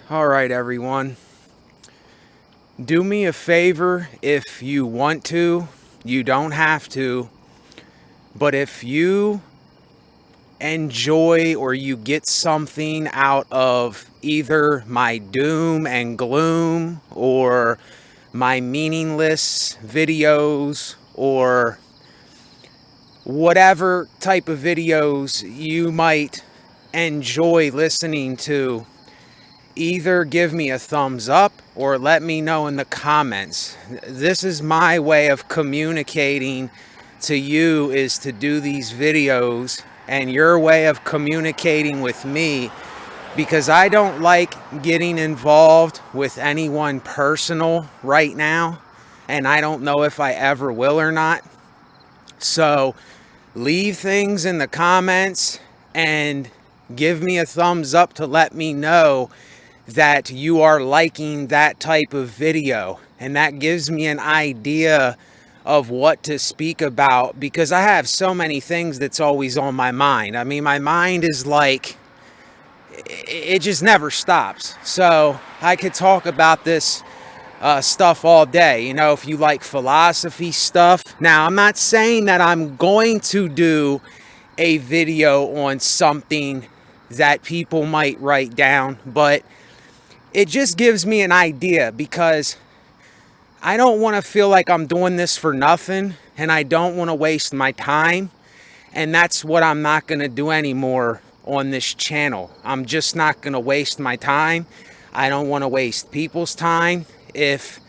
All right, everyone. Do me a favor if you want to. You don't have to. But if you enjoy or you get something out of either my doom and gloom or my meaningless videos or whatever type of videos you might enjoy listening to, either give me a thumbs up or let me know in the comments. This is my way of communicating to you, is to do these videos, and your way of communicating with me, because I don't like getting involved with anyone personal right now, and I don't know if I ever will or not. So leave things in the comments and give me a thumbs up to let me know that you are liking that type of video, and that gives me an idea of what to speak about, because I have so many things that's always on my mind. I mean, my mind is like, it just never stops. So I could talk about this stuff all day. If you like philosophy stuff. Now, I'm not saying that I'm going to do a video on something that people might write down, but it just gives me an idea, because I don't want to feel like I'm doing this for nothing, and I don't want to waste my time. And that's what I'm not going to do anymore on this channel. I'm just not going to waste my time. I don't want to waste people's time. If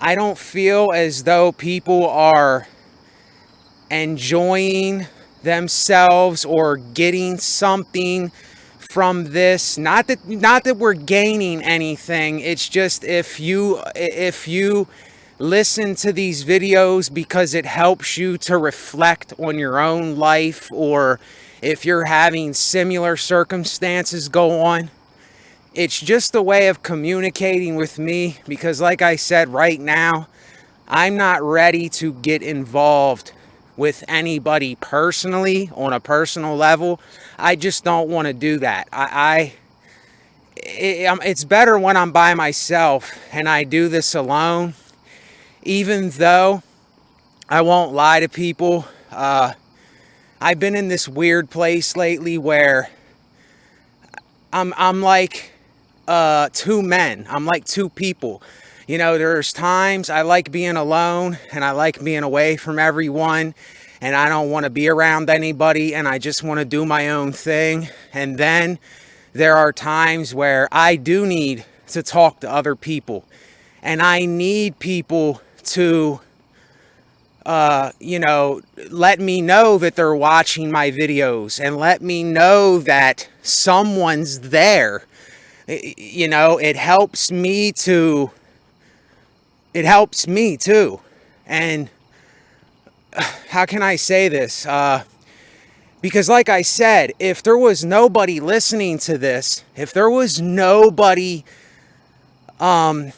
I don't feel as though people are enjoying themselves or getting something from this, not that we're gaining anything, it's just if you listen to these videos because it helps you to reflect on your own life, or if you're having similar circumstances go on, it's just a way of communicating with me, because like I said, right now I'm not ready to get involved with anybody personally on a personal level. I just don't want to do that. It's better when I'm by myself and I do this alone, even though I won't lie to people. I've been in this weird place lately where I'm like two men. I'm like two people. There's times I like being alone and I like being away from everyone, and I don't want to be around anybody, and I just want to do my own thing. And then there are times where I do need to talk to other people, and I need people to let me know that they're watching my videos, and let me know that someone's there. It helps me too. And how can I say this? Because like I said, if there was nobody listening to this, if there was nobody letting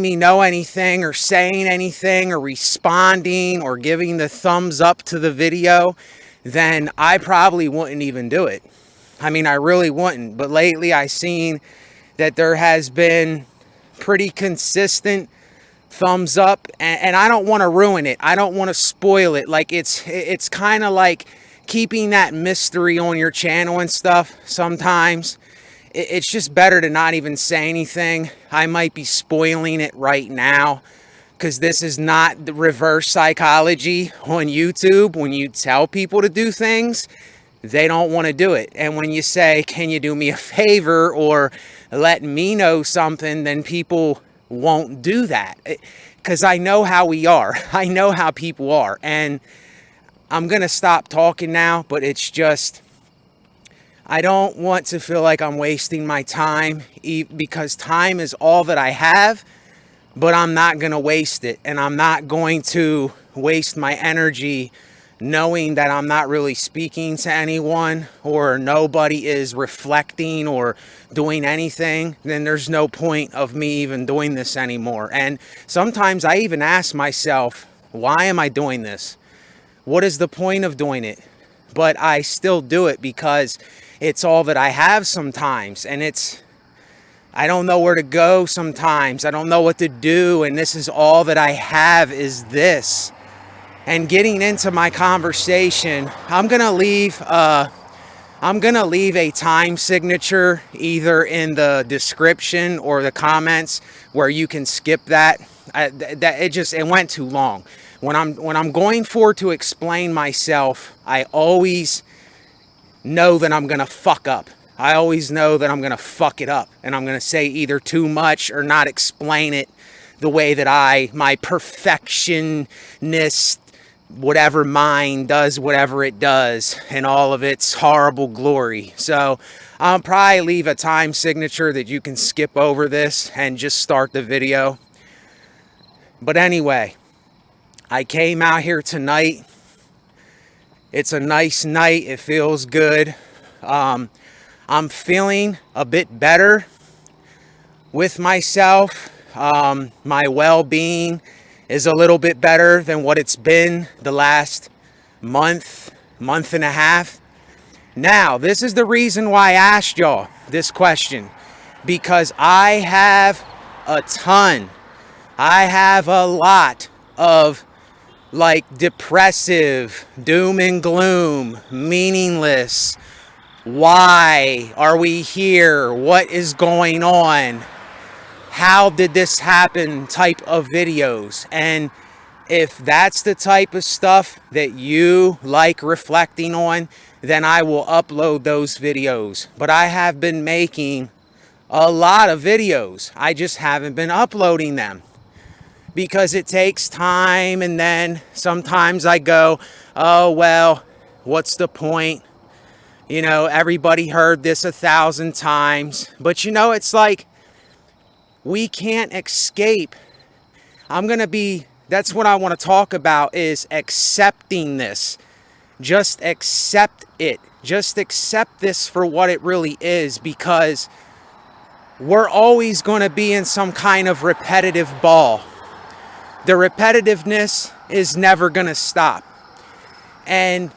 me know anything or saying anything or responding or giving the thumbs up to the video, then I probably wouldn't even do it. I mean, I really wouldn't. But lately I seen that there has been pretty consistent thumbs up, and I don't want to ruin it. I don't want to spoil it. Like, it's kind of like keeping that mystery on your channel and stuff. Sometimes it's just better to not even say anything. I might be spoiling it right now, because this is not the reverse psychology on YouTube. When you tell people to do things, they don't want to do it. And when you say, can you do me a favor or let me know something, then people won't do that. Because I know how we are. I know how people are. And I'm going to stop talking now, but it's just, I don't want to feel like I'm wasting my time, because time is all that I have, but I'm not going to waste it. And I'm not going to waste my energy knowing that I'm not really speaking to anyone, or nobody is reflecting or doing anything. Then there's no point of me even doing this anymore. And sometimes I even ask myself, why am I doing this? What is the point of doing it? But I still do it because it's all that I have sometimes. And it's I don't know where to go sometimes. I don't know what to do, and this is all that I have is this. And getting into my conversation, I'm gonna leave a time signature either in the description or the comments where you can skip that. It went too long. When I'm going for to explain myself, I always know that I'm gonna fuck up. I always know that I'm gonna fuck it up, and I'm gonna say either too much or not explain it the way that my perfectionist, whatever mind does whatever it does in all of its horrible glory. So I'll probably leave a time signature that you can skip over this and just start the video. But anyway, I came out here tonight. It's a nice night. It feels good. I'm feeling a bit better with myself. My well-being is a little bit better than what it's been the last month and a half. Now, this is the reason why I asked y'all this question. Because I have a lot of depressive, doom and gloom, meaningless, why are we here? What is going on? How did this happen type of videos. And if that's the type of stuff that you like reflecting on, then I will upload those videos. But I have been making a lot of videos. I just haven't been uploading them because it takes time. And then sometimes I go, oh, well, what's the point? You know, everybody heard this 1,000 times. But you know, it's like we can't escape. That's what I want to talk about, is accepting this. Just accept it. Just accept this for what it really is, because we're always going to be in some kind of repetitive ball. The repetitiveness is never going to stop. And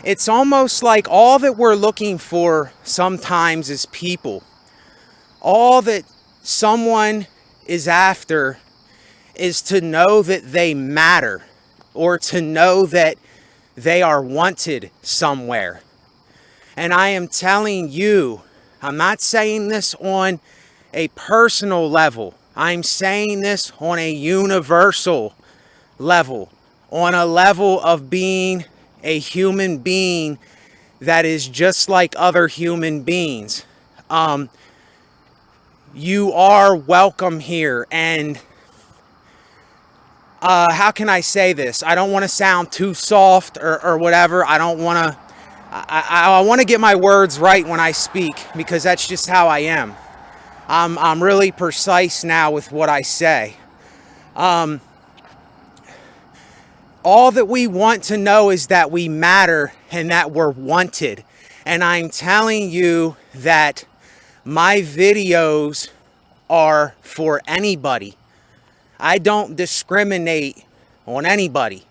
it's almost like all that we're looking for sometimes is people. All that someone is after is to know that they matter, or to know that they are wanted somewhere. And I am telling you, I'm not saying this on a personal level. I'm saying this on a universal level, on a level of being a human being that is just like other human beings. You are welcome here. And how can I say this? I don't want to sound too soft or whatever. I don't want to. I want to get my words right when I speak, because that's just how I am. I'm really precise now with what I say. All that we want to know is that we matter and that we're wanted. And I'm telling you that my videos are for anybody. I don't discriminate on anybody.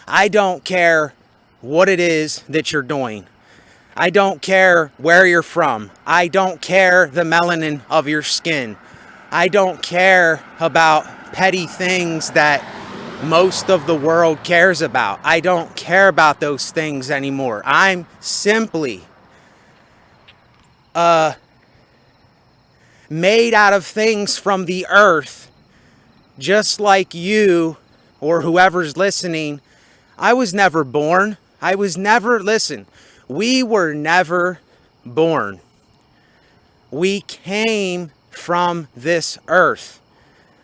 I don't care what it is that you're doing. I don't care where you're from. I don't care the melanin of your skin. I don't care about petty things that most of the world cares about. I don't care about those things anymore. I'm simply made out of things from the earth, just like you or whoever's listening. I was never born. We were never born. We came from this earth.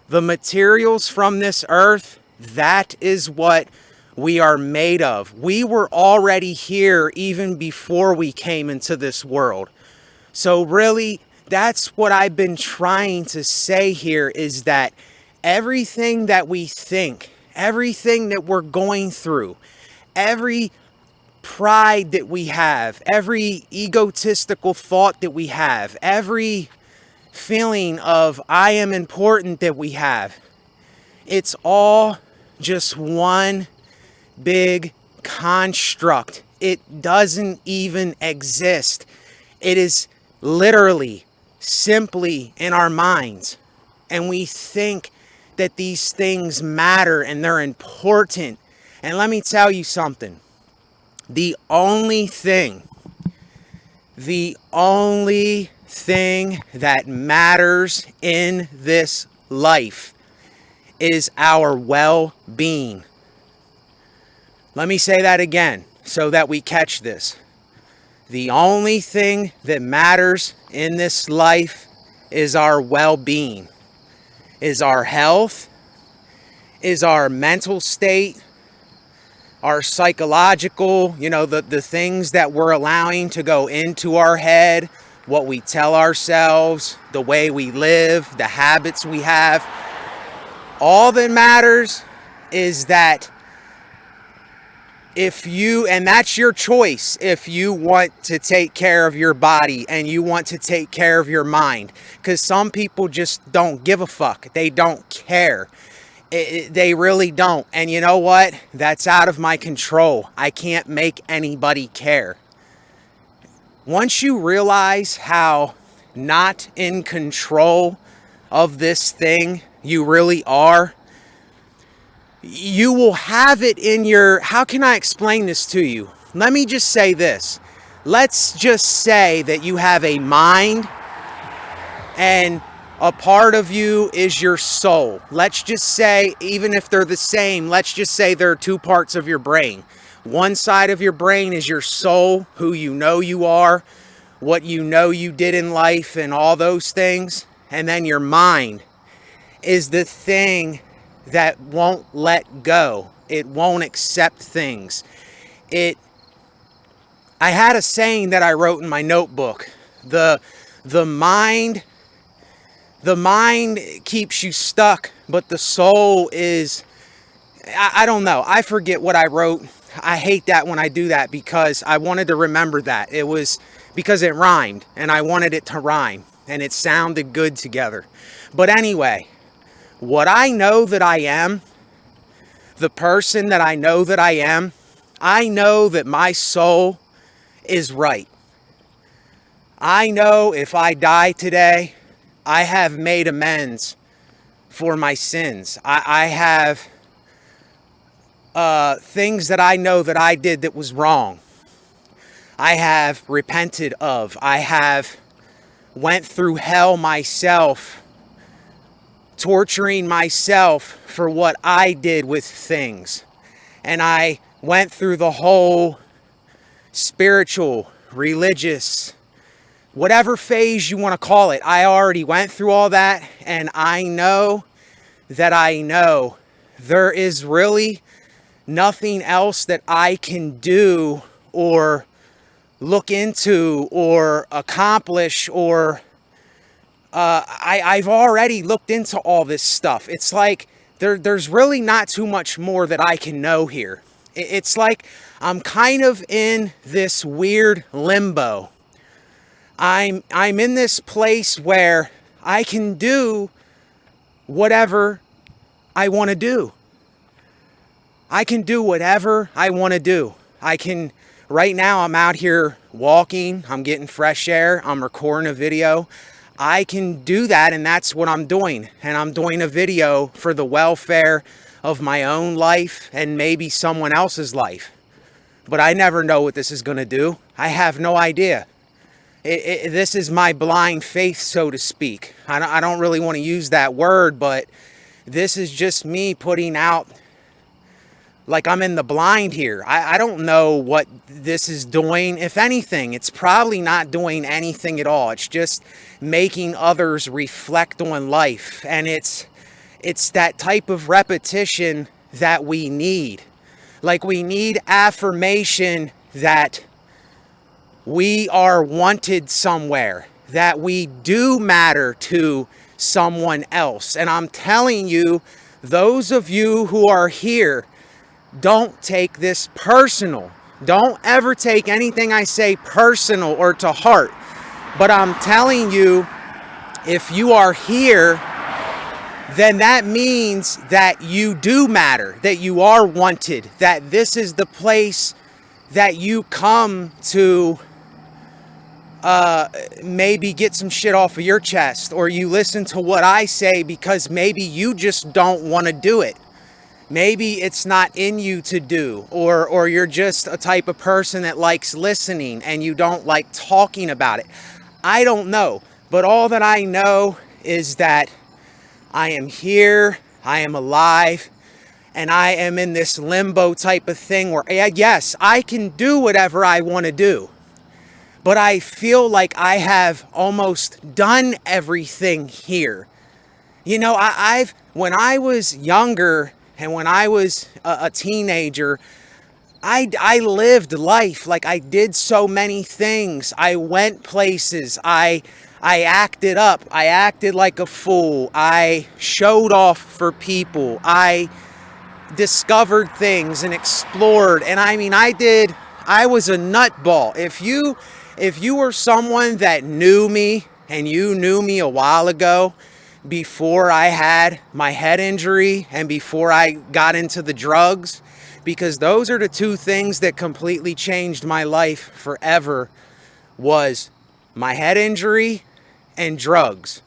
The materials from this earth, that is what we are made of. We were already here even before we came into this world. So really, that's what I've been trying to say here, is that everything that we think, everything that we're going through, every pride that we have, every egotistical thought that we have, every feeling of I am important that we have, it's all just one big construct. It doesn't even exist. It is literally simply in our minds, and we think that these things matter and they're important. And let me tell you something. The only thing that matters in this life is our well-being. Let me say that again so that we catch this. The only thing that matters in this life is our well-being, is our health, is our mental state, our psychological, the things that we're allowing to go into our head, what we tell ourselves, the way we live, the habits we have. All that matters is that and that's your choice, if you want to take care of your body and you want to take care of your mind. Because some people just don't give a fuck. They don't care. They really don't. And you know what? That's out of my control. I can't make anybody care. Once you realize how not in control of this thing you really are, you will have it in your... How can I explain this to you? Let me just say this. Let's just say that you have a mind and a part of you is your soul. Let's just say, even if they're the same, let's just say there are two parts of your brain. One side of your brain is your soul, who you know you are, what you know you did in life and all those things. And then your mind is the thing that won't let go. It won't accept things. I had a saying that I wrote in my notebook. The mind keeps you stuck, but the soul is... I don't know. I forget what I wrote. I hate that when I do that because I wanted to remember that. It was because it rhymed and I wanted it to rhyme and it sounded good together. But anyway, what I know that I am, the person that I know that I know that my soul is right. I know if I die today, I have made amends for my sins. I have things that I know that I did that was wrong. I have repented of. I have went through hell myself, torturing myself for what I did with things. And I went through the whole spiritual, religious, whatever phase you want to call it. I already went through all that, and I know that I know there is really nothing else that I can do or look into or accomplish or I've already looked into all this stuff. It's like there's really not too much more that I can know here. It's like I'm kind of in this weird limbo. I'm in this place where I can do whatever I want to do. I can do whatever I want to do. Right now I'm out here walking, I'm getting fresh air, I'm recording a video. I can do that, and that's what I'm doing. And I'm doing a video for the welfare of my own life and maybe someone else's life. But I never know what this is going to do. I have no idea. This is my blind faith, so to speak. I don't really want to use that word, but this is just me putting out, like I'm in the blind here. I don't know what this is doing. If anything, it's probably not doing anything at all. It's just making others reflect on life. And it's that type of repetition that we need. Like we need affirmation that we are wanted somewhere, that we do matter to someone else. And I'm telling you, those of you who are here, don't take this personal. Don't ever take anything I say personal or to heart. But I'm telling you, if you are here, then that means that you do matter, that you are wanted, that this is the place that you come to maybe get some shit off of your chest, or you listen to what I say because maybe you just don't want to do it. Maybe it's not in you to do, or you're just a type of person that likes listening and you don't like talking about it. I don't know, but all that I know is that I am here, I am alive, and I am in this limbo type of thing where, yes, I can do whatever I want to do, but I feel like I have almost done everything here. You know, when I was younger and when I was a teenager, I lived life. Like, I did so many things. I went places. I acted up. I acted like a fool. I showed off for people. I discovered things and explored. And I mean, I was a nutball. If you were someone that knew me and you knew me a while ago, before I had my head injury and before I got into the drugs, because those are the two things that completely changed my life forever, was my head injury and drugs.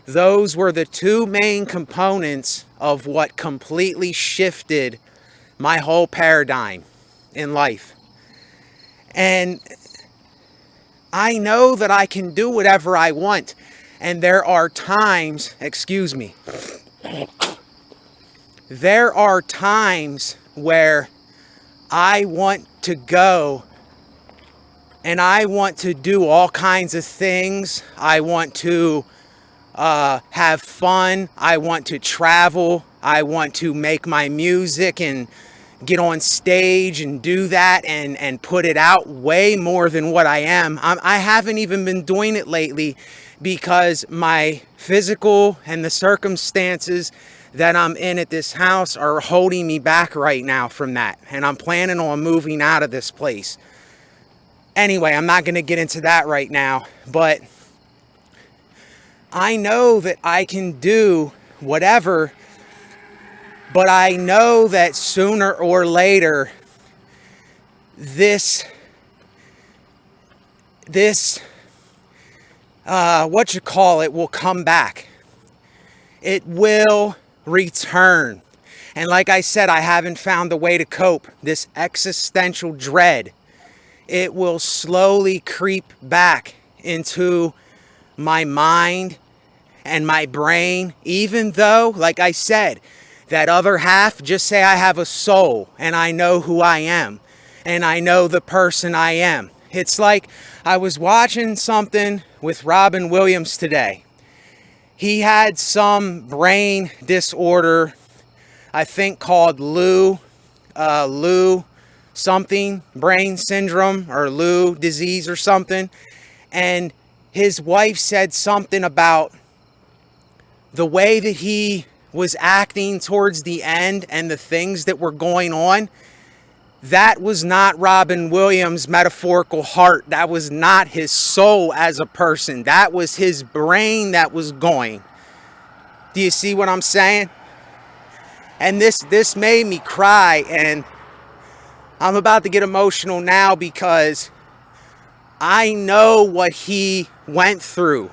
Those were the two main components of what completely shifted my whole paradigm in life. And I know that I can do whatever I want. And there are times, there are times where I want to go and I want to do all kinds of things. I want to have fun. I want to travel. I want to make my music and get on stage and do that and put it out way more than what I am. I haven't even been doing it lately because my physical and the circumstances that I'm in at this house are holding me back right now from that. And I'm planning on moving out of this place. Anyway, I'm not going to get into that right now, but I know that I can do whatever, but I know that sooner or later, this will come back. It will return. And like I said, I haven't found a way to cope. This existential dread, it will slowly creep back into my mind and my brain, even though, like I said, that other half, just say I have a soul and I know who I am and I know the person I am. It's like I was watching something with Robin Williams today. He had some brain disorder, I think called Lou something, brain syndrome or Lou disease or something. And his wife said something about the way that he was acting towards the end and the things that were going on. That was not Robin Williams' metaphorical heart. That was not his soul as a person. That was his brain that was going. Do you see what I'm saying? And this made me cry, and I'm about to get emotional now because I know what he went through,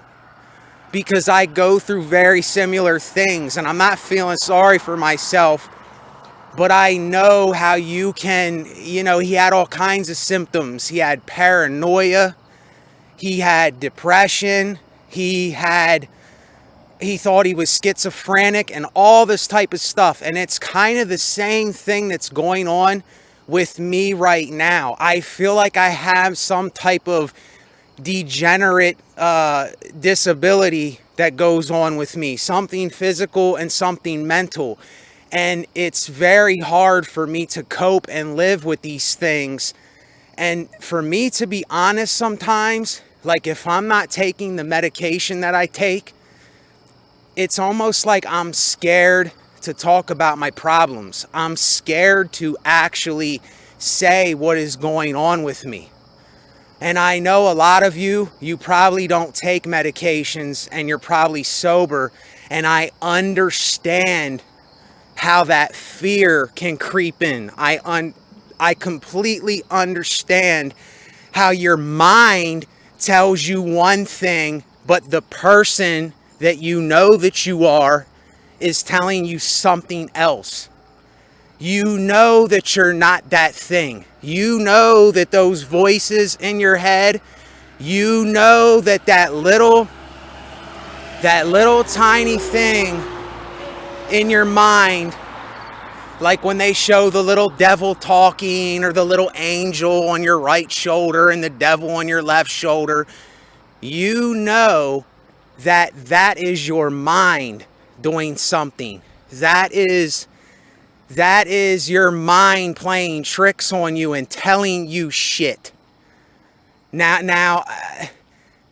because I go through very similar things, and I'm not feeling sorry for myself, but I know how you can, he had all kinds of symptoms. He had paranoia, he had depression, he thought he was schizophrenic and all this type of stuff. And it's kind of the same thing that's going on with me right now. I feel like I have some type of degenerate disability that goes on with me, something physical and something mental. And it's very hard for me to cope and live with these things. And for me to be honest, sometimes, like if I'm not taking the medication that I take, it's almost like I'm scared to talk about my problems. I'm scared to actually say what is going on with me. And I know a lot of you probably don't take medications and you're probably sober. And I understand how that fear can creep in. I completely understand how your mind tells you one thing, but the person that you know that you are is telling you something else. You know that you're not that thing. You know that those voices in your head, you know that that little tiny thing in your mind, like when they show the little devil talking or the little angel on your right shoulder and the devil on your left shoulder, you know that that is your mind doing something. That is your mind playing tricks on you and telling you shit. Now,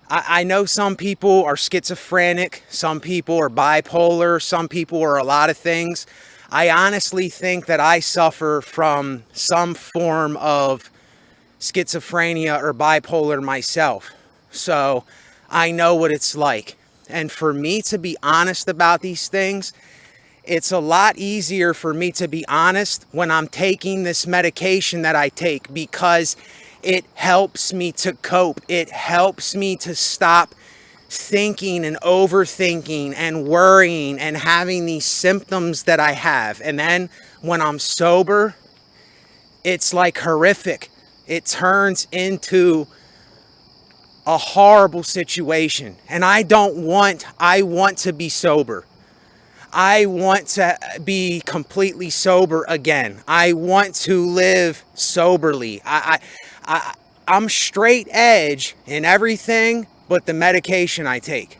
I know some people are schizophrenic, some people are bipolar, some people are a lot of things. I honestly think that I suffer from some form of schizophrenia or bipolar myself. So I know what it's like. And for me to be honest about these things, it's a lot easier for me to be honest when I'm taking this medication that I take, because it helps me to cope. It helps me to stop thinking and overthinking and worrying and having these symptoms that I have. And then when I'm sober, it's like horrific. It turns into a horrible situation. And I want to be sober. I want to be completely sober again. I want to live soberly. I'm straight edge in everything but the medication I take.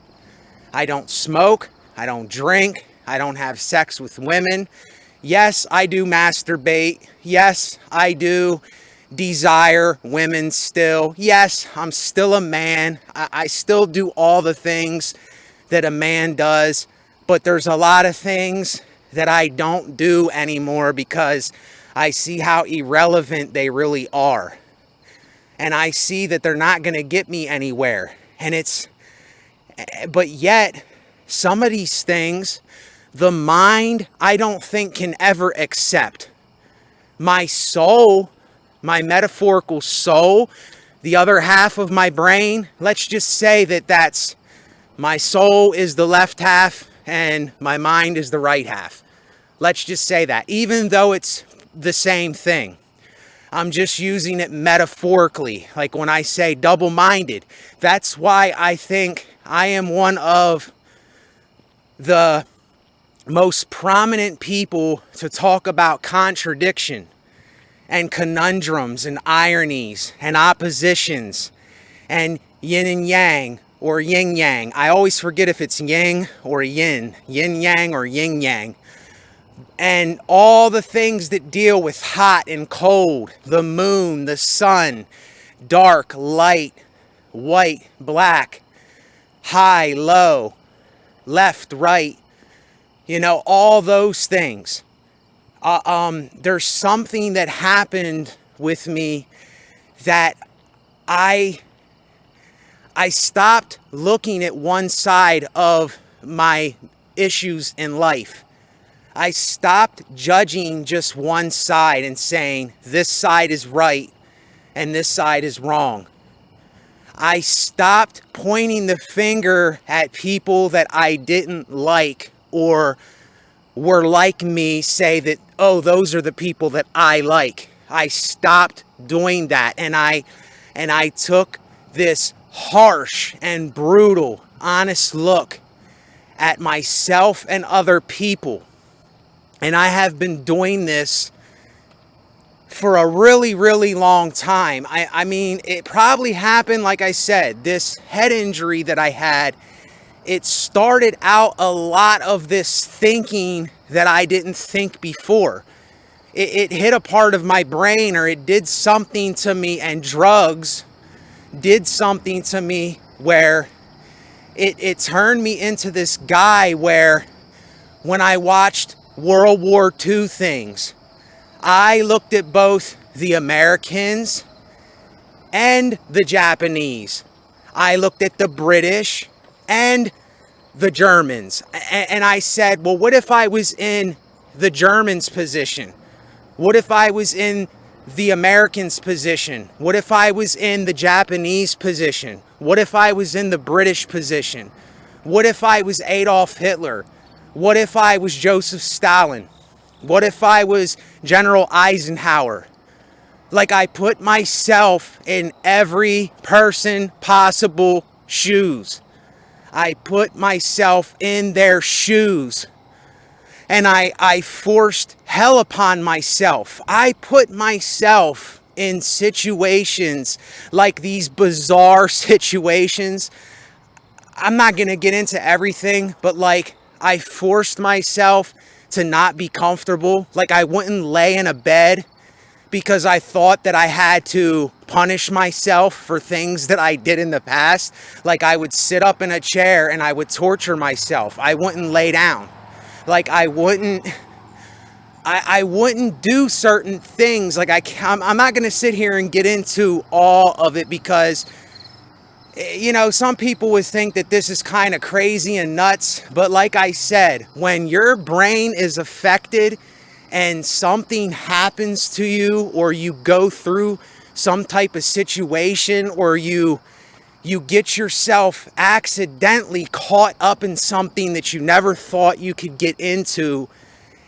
I don't smoke. I don't drink. I don't have sex with women. Yes, I do masturbate. Yes, I do desire women still. Yes, I'm still a man. I still do all the things that a man does. But there's a lot of things that I don't do anymore because I see how irrelevant they really are. And I see that they're not going to get me anywhere. But yet, some of these things, the mind, I don't think can ever accept. My soul, my metaphorical soul, the other half of my brain, let's just say that's my soul is the left half and my mind is the right half. Let's just say that, even though it's the same thing. I'm just using it metaphorically, like when I say double-minded. That's why I think I am one of the most prominent people to talk about contradiction and conundrums and ironies and oppositions and yin and yang or yin yang. I always forget if it's yang or yin yang or yin yang. And all the things that deal with hot and cold, the moon, the sun, dark, light, white, black, high, low, left, right, all those things. There's something that happened with me that I stopped looking at one side of my issues in life. I stopped judging just one side and saying this side is right and this side is wrong. I stopped pointing the finger at people that I didn't like or were like me, say that, oh, those are the people that I like. I stopped doing that, and I took this harsh and brutal, honest look at myself and other people. And I have been doing this for a really, really long time. I mean, it probably happened, like I said, this head injury that I had, it started out a lot of this thinking that I didn't think before. It hit a part of my brain, or it did something to me, and drugs did something to me where it turned me into this guy where when I watched World War II things, I looked at both the Americans and the Japanese. I looked at the British and the Germans. And I said, well, what if I was in the Germans' position? What if I was in the American's position? What if I was in the Japanese position? What if I was in the British position? What if I was Adolf Hitler? What if I was Joseph Stalin? What if I was General Eisenhower? Like, I put myself in every person possible shoes. I put myself in their shoes. And I forced hell upon myself. I put myself in situations like these bizarre situations. I'm not going to get into everything, but like, I forced myself to not be comfortable. Like, I wouldn't lay in a bed because I thought that I had to punish myself for things that I did in the past. Like, I would sit up in a chair and I would torture myself. I wouldn't lay down. Like, I wouldn't do certain things. Like, I'm not going to sit here and get into all of it because, you know, some people would think that this is kind of crazy and nuts. But like I said, when your brain is affected and something happens to you, or you go through some type of situation, or you get yourself accidentally caught up in something that you never thought you could get into,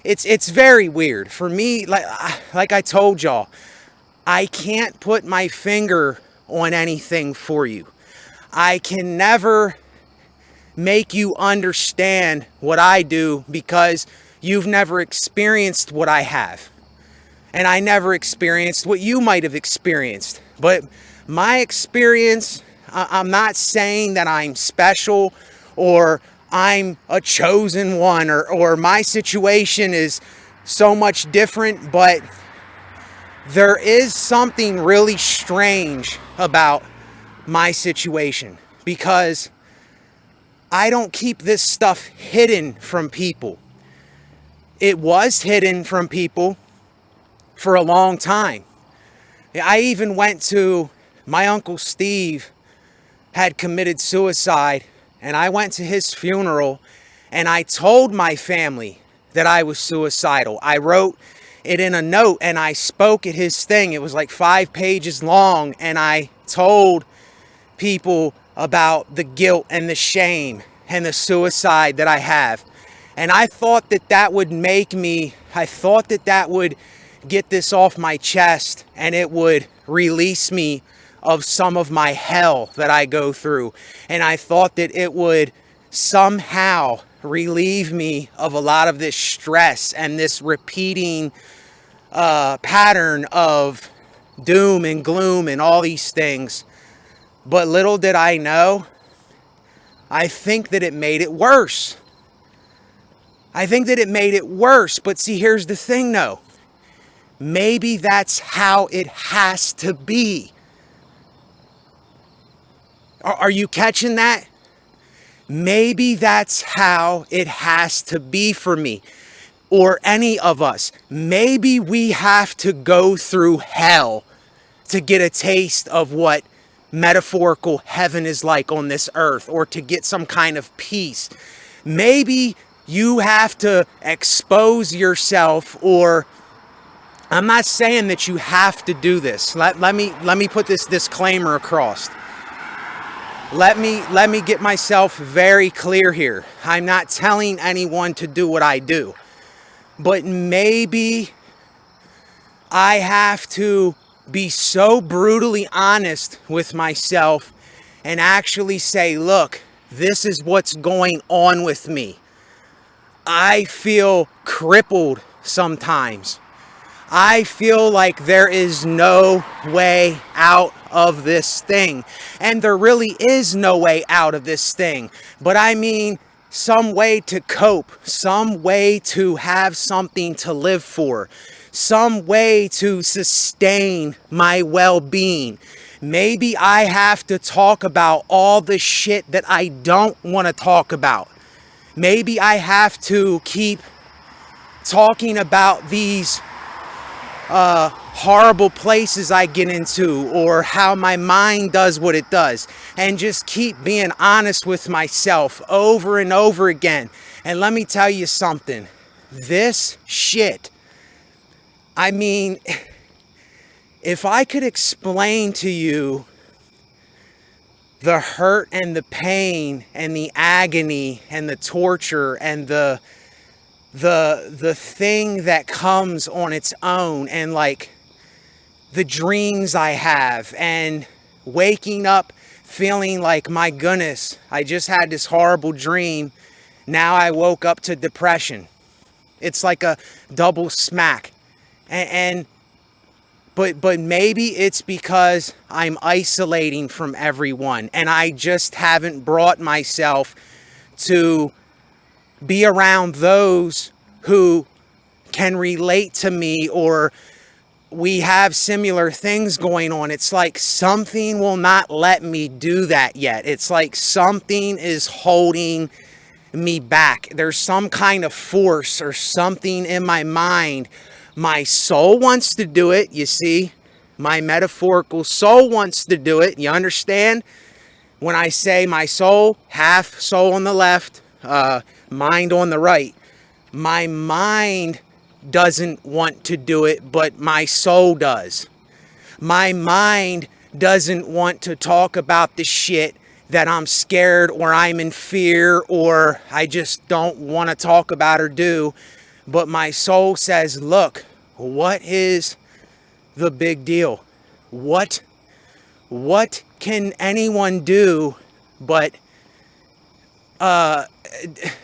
it's very weird. For me, like I told y'all, I can't put my finger on anything for you. I can never make you understand what I do because you've never experienced what I have. And I never experienced what you might have experienced. But my experience, I'm not saying that I'm special or I'm a chosen one, or my situation is so much different, but there is something really strange about my situation because I don't keep this stuff hidden from people. It was hidden from people for a long time. I even went to my Uncle Steve had committed suicide, and I went to his funeral and I told my family that I was suicidal. I wrote it in a note and I spoke at his thing. It was like 5 pages long, and I told people about the guilt and the shame and the suicide that I have. And I thought that that would get this off my chest, and it would release me of some of my hell that I go through. And I thought that it would somehow relieve me of a lot of this stress and this repeating pattern of doom and gloom and all these things. But little did I know, I think that it made it worse. But see, here's the thing though. Maybe that's how it has to be. Are you catching that? Maybe that's how it has to be for me, or any of us. Maybe we have to go through hell to get a taste of what metaphorical heaven is like on this earth, or to get some kind of peace. Maybe you have to expose yourself, or I'm not saying that you have to do this. Let me put this disclaimer across. Let me get myself very clear here. I'm not telling anyone to do what I do. But maybe I have to be so brutally honest with myself and actually say, look, this is what's going on with me. I feel crippled sometimes. I feel like there is no way out of this thing. And there really is no way out of this thing. But I mean, some way to cope, some way to have something to live for, some way to sustain my well-being. Maybe I have to talk about all the shit that I don't want to talk about. Maybe I have to keep talking about these horrible places I get into, or how my mind does what it does, and just keep being honest with myself over and over again. And let me tell you something, this shit, I mean, If I could explain to you the hurt and the pain and the agony and the torture and the thing that comes on its own, and like the dreams I have, and waking up feeling like, my goodness, I just had this horrible dream. Now I woke up to depression. It's like a double smack. But maybe it's because I'm isolating from everyone, and I just haven't brought myself to be around those who can relate to me, or we have similar things going on. It's like something will not let me do that yet. It's like something is holding me back. There's some kind of force or something in my mind. My soul wants to do it, you see. My metaphorical soul wants to do it. You understand? When I say my soul, half soul on the left, mind on the right. My mind doesn't want to do it, but my soul does. My mind doesn't want to talk about the shit that I'm scared, or I'm in fear, or I just don't want to talk about or do. But my soul says, look, what is the big deal? What can anyone do but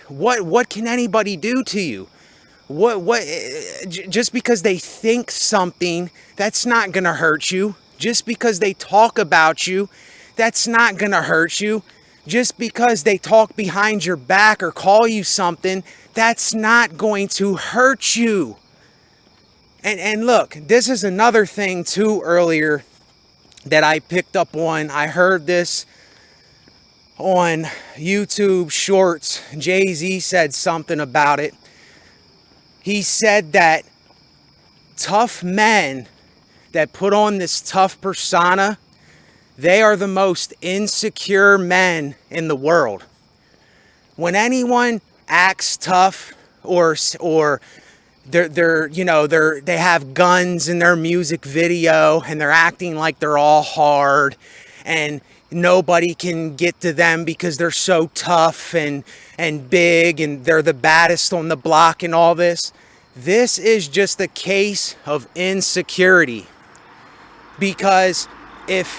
what can anybody do to you? What just because they think something, that's not going to hurt you. Just because they talk about you, that's not going to hurt you. Just because they talk behind your back or call you something, that's not going to hurt you. And look, this is another thing too earlier that I picked up on. I heard this on YouTube Shorts. Jay-Z said something about it. He said that tough men that put on this tough persona, they are the most insecure men in the world. When anyone acts tough, or they have guns in their music video and they're acting like they're all hard and nobody can get to them because they're so tough and big and they're the baddest on the block and all this. This is just a case of insecurity. Because here's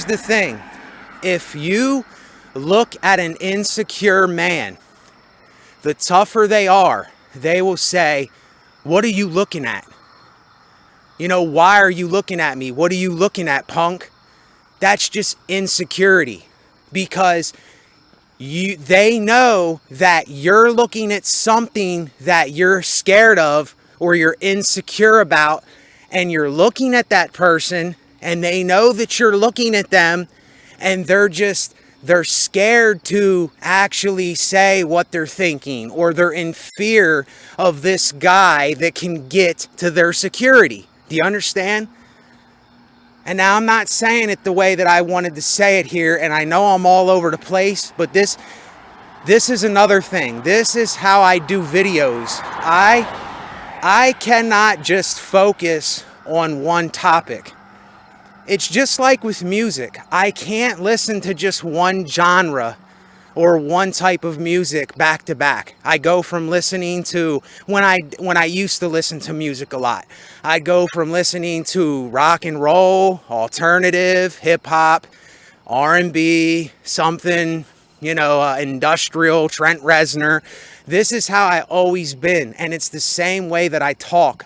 the thing, if you look at an insecure man, the tougher they are, they will say, what are you looking at? Why are you looking at me? What are you looking at, punk? That's just insecurity, because they know that you're looking at something that you're scared of or you're insecure about, and you're looking at that person, and they know that you're looking at them, and they're scared to actually say what they're thinking, or they're in fear of this guy that can get to their security. Do you understand? And now I'm not saying it the way that I wanted to say it here, and I know I'm all over the place, but this is another thing. This is how I do videos. I cannot just focus on one topic. It's just like with music. I can't listen to just one genre or one type of music back to back. I go from listening to, when I used to listen to music a lot, I'd go from listening to rock and roll, alternative, hip hop, R&B, something, industrial, Trent Reznor. This is how I always been, and it's the same way that I talk.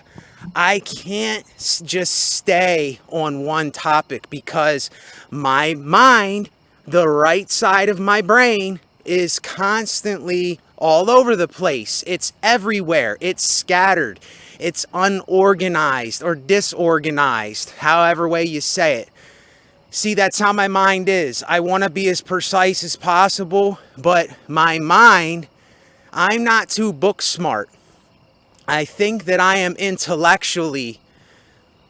I can't just stay on one topic, because my mind, the right side of my brain, is constantly all over the place. It's everywhere. It's scattered. It's unorganized or disorganized, however way you say it. See, that's how my mind is. I want to be as precise as possible, but my mind, I'm not too book smart. I think that I am intellectually,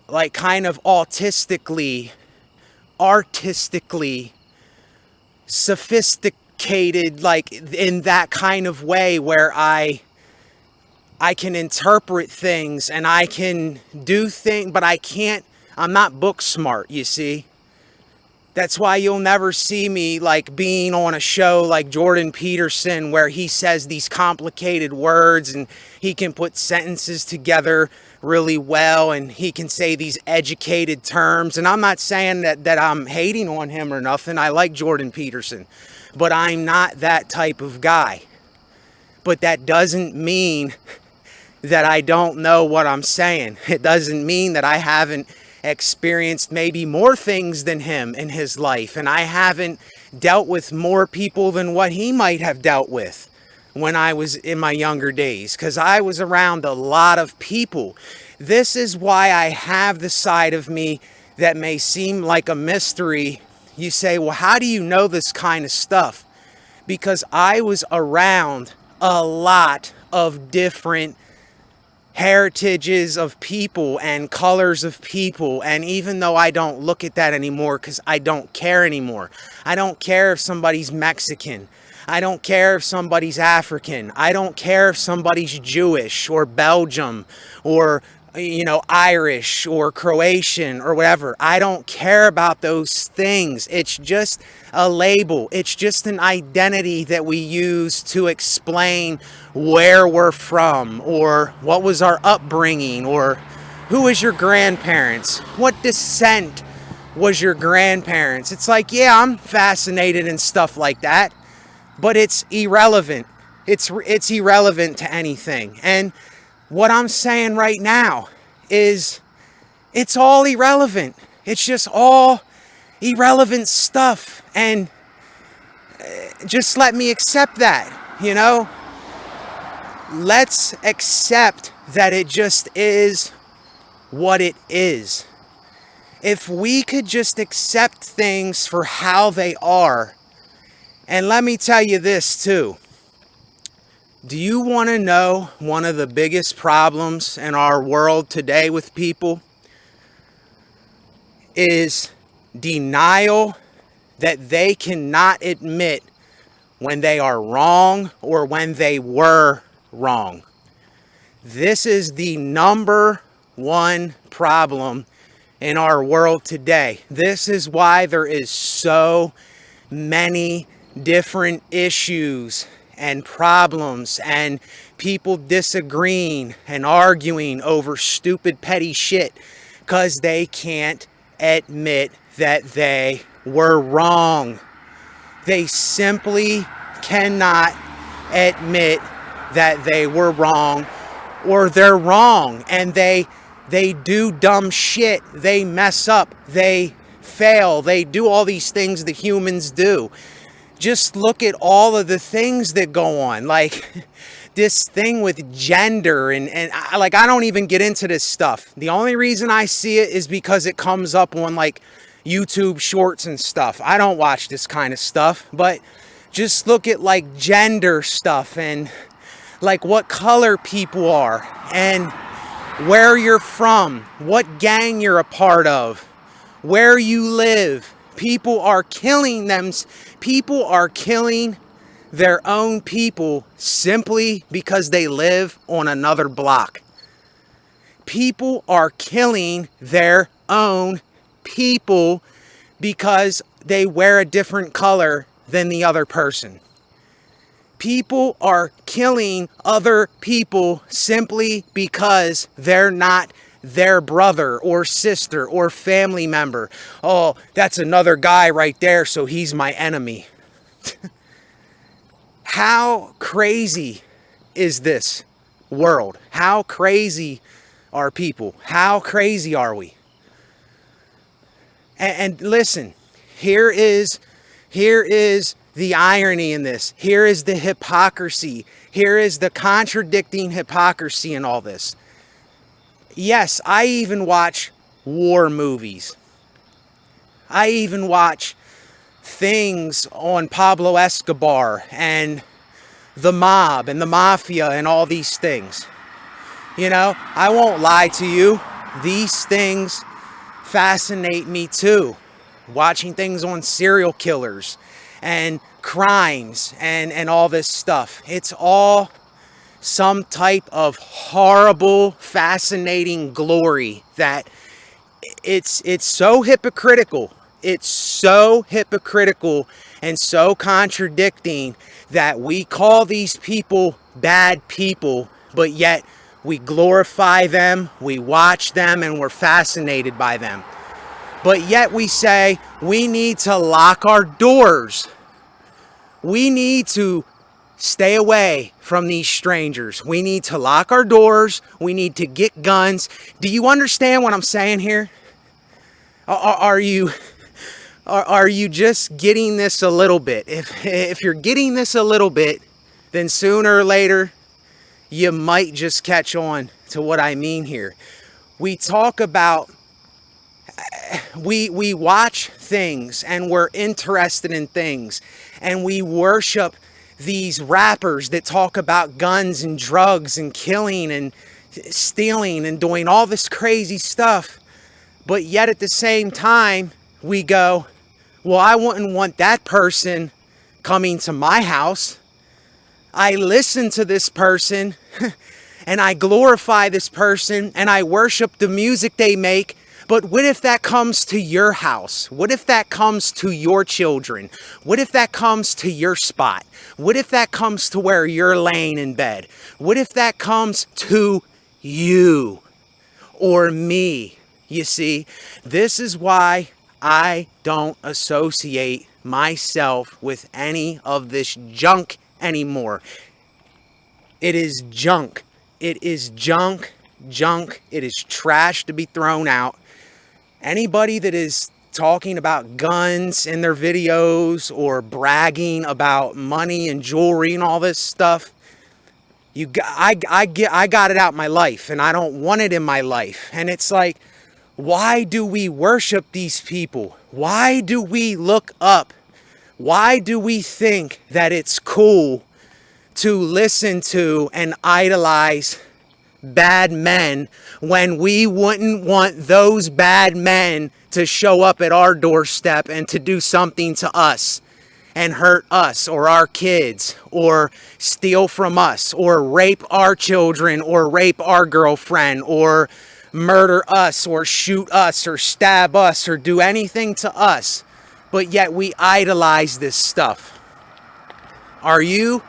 like kind of autistically, artistically, sophisticated, like in that kind of way where I I can interpret things and I can do things, but I'm not book smart, you see. That's why you'll never see me like being on a show like Jordan Peterson where he says these complicated words and he can put sentences together really well and he can say these educated terms. And I'm not saying that I'm hating on him or nothing. I like Jordan Peterson, but I'm not that type of guy. But that doesn't mean that I don't know what I'm saying. It doesn't mean that I haven't experienced maybe more things than him in his life, and I haven't dealt with more people than what he might have dealt with when I was in my younger days, because I was around a lot of people. This is why I have the side of me that may seem like a mystery. You say, well, how do you know this kind of stuff? Because I was around a lot of different heritages of people and colors of people, and even though I don't look at that anymore because I don't care anymore. I don't care if somebody's Mexican. I don't care if somebody's African. I don't care if somebody's Jewish or Belgium or Irish or Croatian or whatever. I don't care about those things. It's just a label. It's just an identity that we use to explain where we're from or what was our upbringing or who was your grandparents, what descent was your grandparents. It's like, yeah, I'm fascinated in stuff like that, but it's irrelevant. It's irrelevant to anything. And what I'm saying right now is it's all irrelevant. It's just all irrelevant stuff. And just let me accept that, Let's accept that it just is what it is. If we could just accept things for how they are, and let me tell you this too. Do you want to know one of the biggest problems in our world today with people? Is denial that they cannot admit when they are wrong or when they were wrong. This is the number one problem in our world today. This is why there is so many different issues and problems and people disagreeing and arguing over stupid petty shit because they can't admit that they were wrong. They simply cannot admit that they were wrong or they're wrong, and they do dumb shit. They mess up, they fail, they do all these things that humans do. Just look at all of the things that go on, like this thing with gender and I don't even get into this stuff. The only reason I see it is because it comes up on like YouTube shorts and stuff. I don't watch this kind of stuff, but just look at like gender stuff and like what color people are and where you're from, what gang you're a part of, where you live. People are killing them. People are killing their own people simply because they live on another block. People are killing their own people because they wear a different color than the other person. People are killing other people simply because they're not their brother or sister or family member. Oh, that's another guy right there, so he's my enemy. How crazy is this world? How crazy are people? How crazy are we? And listen, here is the irony in this. Here is the hypocrisy. Here is the contradicting hypocrisy in all this. Yes, I even watch war movies. I even watch things on Pablo Escobar and the mob and the mafia and all these things. I won't lie to you. These things fascinate me too. Watching things on serial killers and crimes and all this stuff. It's all some type of horrible, fascinating glory that it's so hypocritical. It's so hypocritical and so contradicting that we call these people bad people, but yet we glorify them, we watch them, and we're fascinated by them. But yet we say we need to lock our doors. We need to stay away from these strangers. We need to lock our doors. We need to get guns. Do you understand what I'm saying here? Are you just getting this a little bit? If you're getting this a little bit, then sooner or later you might just catch on to what I mean here. We talk about, we watch things and we're interested in things, and we worship these rappers that talk about guns and drugs and killing and stealing and doing all this crazy stuff. But yet at the same time, we go, well, I wouldn't want that person coming to my house. I listen to this person and I glorify this person and I worship the music they make. But what if that comes to your house? What if that comes to your children? What if that comes to your spot? What if that comes to where you're laying in bed? What if that comes to you or me? You see, this is why I don't associate myself with any of this junk anymore. It is junk. It is junk. It is trash to be thrown out. Anybody that is talking about guns in their videos or bragging about money and jewelry and all this stuff, I got it out my life, and I don't want it in my life. And it's like, why do we worship these people? Why do we look up? Why do we think that it's cool to listen to and idolize bad men when we wouldn't want those bad men to show up at our doorstep and to do something to us and hurt us or our kids or steal from us or rape our children or rape our girlfriend or murder us or shoot us or stab us or do anything to us, but yet we idolize this stuff? Are you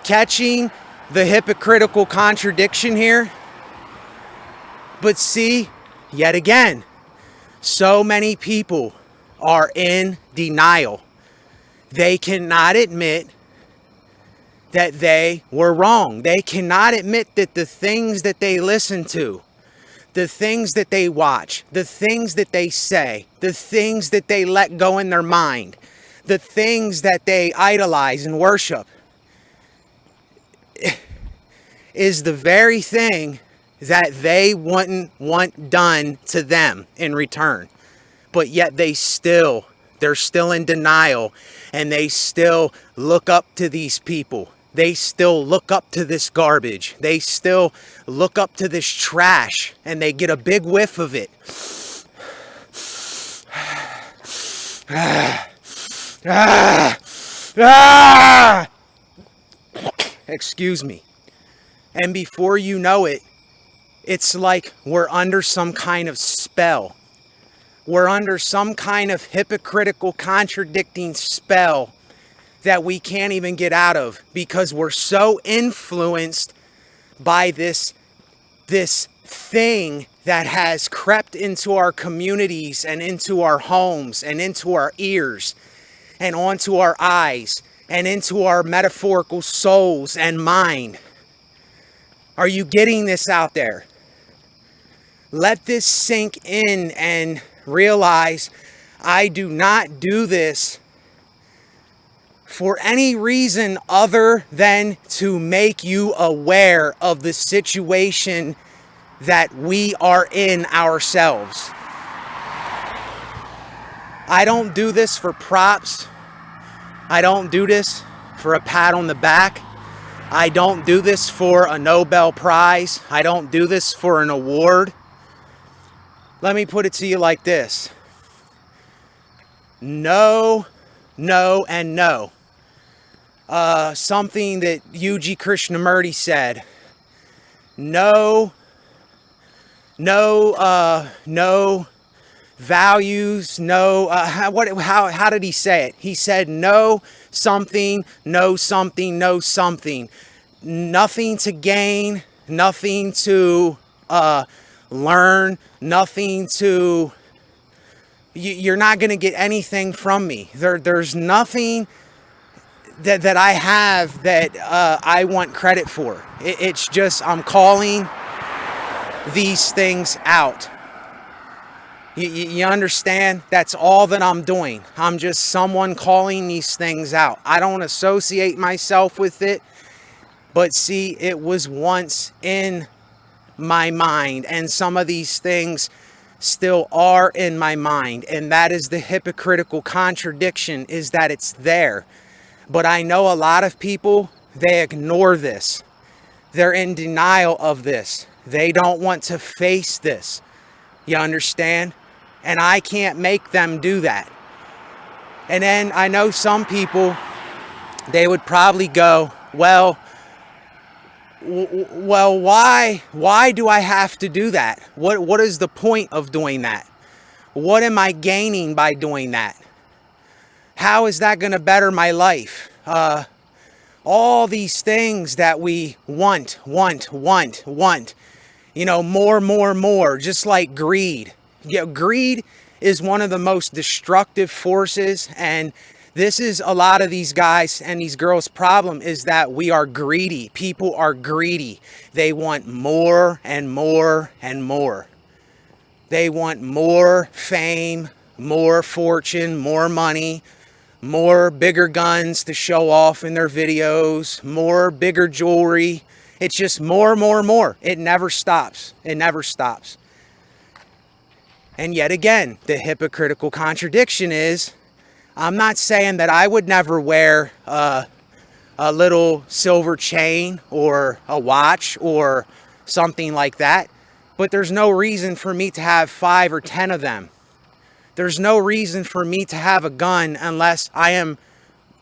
catching the hypocritical contradiction here? But see, yet again, so many people are in denial. They cannot admit that they were wrong. They cannot admit that the things that they listen to, the things that they watch, the things that they say, the things that they let go in their mind, the things that they idolize and worship, is the very thing that they wouldn't want done to them in return. But yet they're still in denial, and they still look up to these people. They still look up to this garbage. They still look up to this trash, and they get a big whiff of it. Excuse me. And before you know it, it's like we're under some kind of spell. We're under some kind of hypocritical, contradicting spell that we can't even get out of, because we're so influenced by this thing that has crept into our communities and into our homes and into our ears and onto our eyes and into our metaphorical souls and mind. Are you getting this out there? Let this sink in and realize I do not do this for any reason other than to make you aware of the situation that we are in ourselves. I don't do this for props. I don't do this for a pat on the back. I don't do this for a Nobel Prize. I don't do this for an award. Let me put it to you like this. No, and no. Something that Yuji Krishnamurti said no values, no, how did he say it? He said, no something, no something, no something. Nothing to gain, nothing to learn, nothing to, you're not going to get anything from me. There's nothing that I have that I want credit for. It's just, I'm calling these things out. You understand? That's all that I'm doing. I'm just someone calling these things out. I don't associate myself with it. But see, it was once in my mind. And some of these things still are in my mind. And that is the hypocritical contradiction, is that it's there. But I know a lot of people, they ignore this. They're in denial of this. They don't want to face this. You understand? And I can't make them do that. And then I know some people, they would probably go, well, why do I have to do that? What is the point of doing that? What am I gaining by doing that? How is that going to better my life? All these things that we want. You know, more, just like greed. You know, greed is one of the most destructive forces, and this is a lot of these guys and these girls' problem, is that we are greedy. People are greedy. They want more and more and more. They want more fame, more fortune, more money, more bigger guns to show off in their videos, more bigger jewelry. It's just more. It never stops. It never stops. And yet again, the hypocritical contradiction is, I'm not saying that I would never wear a little silver chain or a watch or something like that, but there's no reason for me to have 5 or 10 of them. There's no reason for me to have a gun unless I am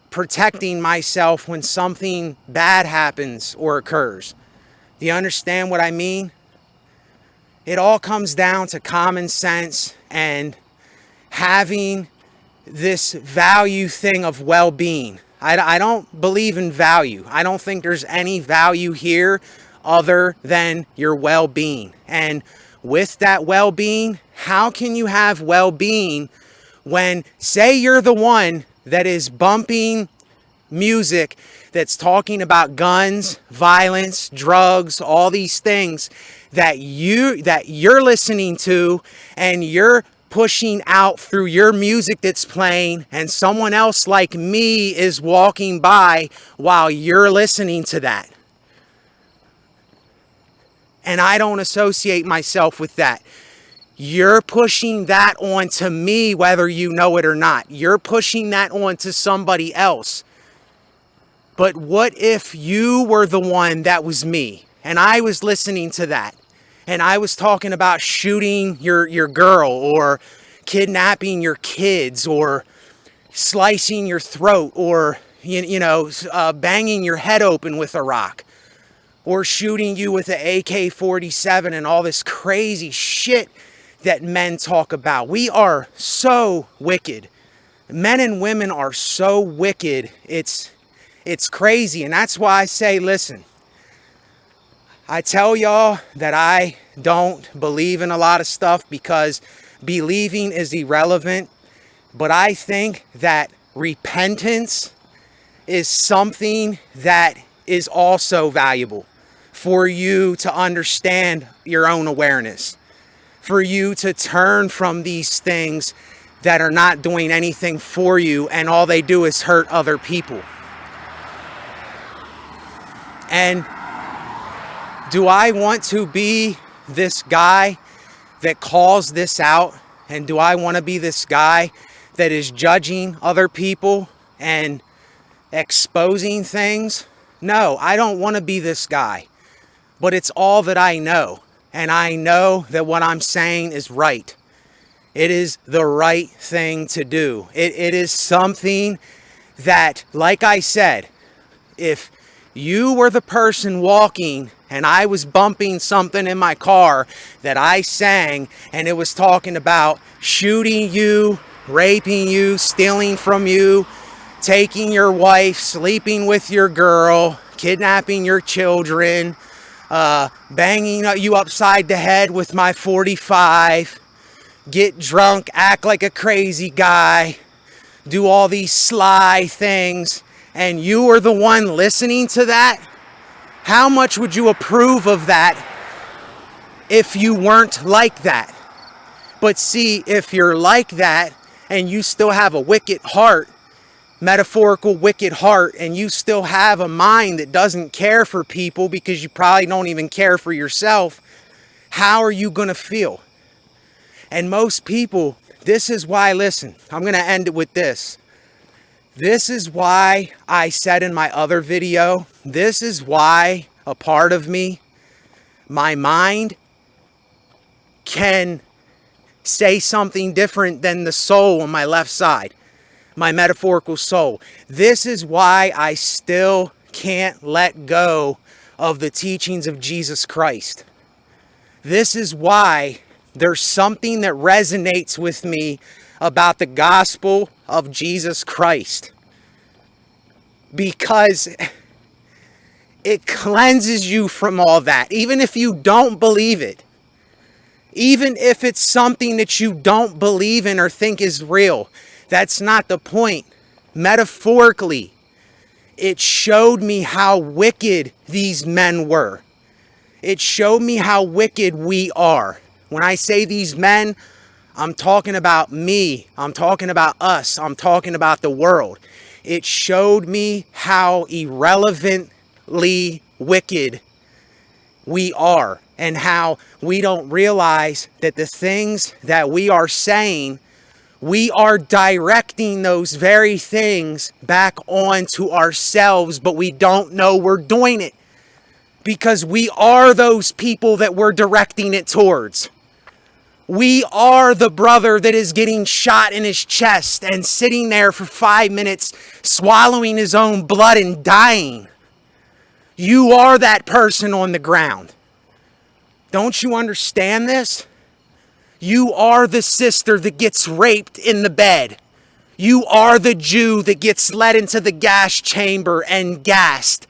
protecting myself when something bad happens or occurs. Do you understand what I mean? It all comes down to common sense and having this value thing of well-being. I don't believe in value. I don't think there's any value here other than your well-being. And with that well-being, how can you have well-being when, say you're the one that is bumping music that's talking about guns, violence, drugs, all these things that you're listening to and you're pushing out through your music that's playing, and someone else like me is walking by while you're listening to that. And I don't associate myself with that. You're pushing that onto me whether you know it or not. You're pushing that onto somebody else. But what if you were the one that was me and I was listening to that? And I was talking about shooting your girl or kidnapping your kids or slicing your throat or, banging your head open with a rock or shooting you with an AK-47 and all this crazy shit that men talk about. We are so wicked. Men and women are so wicked. It's crazy. And that's why I say, listen, I tell y'all that I don't believe in a lot of stuff because believing is irrelevant. But I think that repentance is something that is also valuable for you to understand your own awareness, for you to turn from these things that are not doing anything for you and all they do is hurt other people. And do I want to be this guy that calls this out? And do I want to be this guy that is judging other people and exposing things? No, I don't want to be this guy. But it's all that I know. And I know that what I'm saying is right. It is the right thing to do. It is something that, like I said, if you were the person walking and I was bumping something in my car that I sang, and it was talking about shooting you, raping you, stealing from you, taking your wife, sleeping with your girl, kidnapping your children, banging you upside the head with my 45, get drunk, act like a crazy guy, do all these sly things, and you are the one listening to that, how much would you approve of that if you weren't like that? But see, if you're like that and you still have a wicked heart, metaphorical wicked heart, and you still have a mind that doesn't care for people because you probably don't even care for yourself, how are you going to feel? And most people, this is why, listen, I'm going to end it with this. This is why I said in my other video, this is why a part of me, my mind, can say something different than the soul on my left side, my metaphorical soul. This is why I still can't let go of the teachings of Jesus Christ. This is why there's something that resonates with me about the gospel of Jesus Christ, because it cleanses you from all that. Even if you don't believe it, even if it's something that you don't believe in or think is real, that's not the point. Metaphorically, it showed me how wicked these men were. It showed me how wicked we are. When I say these men, I'm talking about me. I'm talking about us. I'm talking about the world. It showed me how irrelevantly wicked we are, and how we don't realize that the things that we are saying, we are directing those very things back onto ourselves, but we don't know we're doing it because we are those people that we're directing it towards. We are the brother that is getting shot in his chest and sitting there for 5 minutes, swallowing his own blood and dying. You are that person on the ground. Don't you understand this? You are the sister that gets raped in the bed. You are the Jew that gets led into the gas chamber and gassed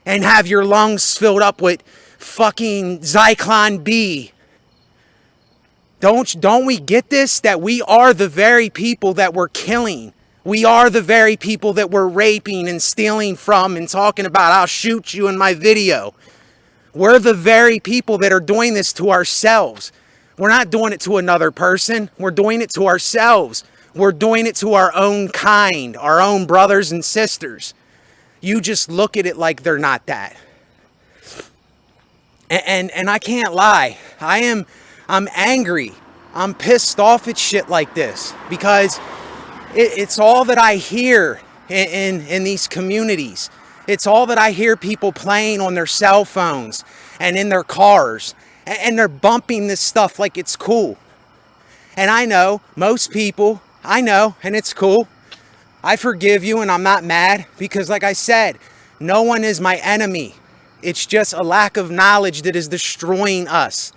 and have your lungs filled up with fucking Zyklon B. Don't we get this? That we are the very people that we're killing. We are the very people that we're raping and stealing from and talking about, I'll shoot you in my video. We're the very people that are doing this to ourselves. We're not doing it to another person. We're doing it to ourselves. We're doing it to our own kind, our own brothers and sisters. You just look at it like they're not that. And I can't lie. I'm angry. I'm pissed off at shit like this because it's all that I hear in these communities. It's all that I hear people playing on their cell phones and in their cars. And they're bumping this stuff like it's cool. And I know, most people, I know, and it's cool. I forgive you and I'm not mad because, like I said, no one is my enemy. It's just a lack of knowledge that is destroying us.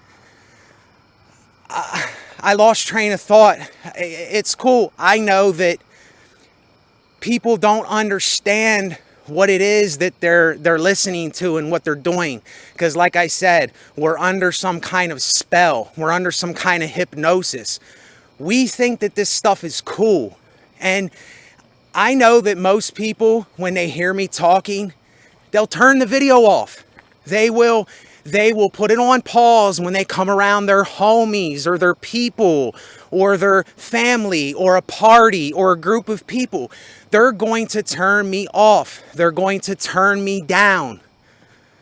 I lost train of thought. It's cool. I know that people don't understand what it is that they're listening to and what they're doing. Because like I said, we're under some kind of spell. We're under some kind of hypnosis. We think that this stuff is cool. And I know that most people, when they hear me talking, they'll turn the video off. They will put it on pause when they come around their homies or their people or their family or a party or a group of people. They're going to turn me off. They're going to turn me down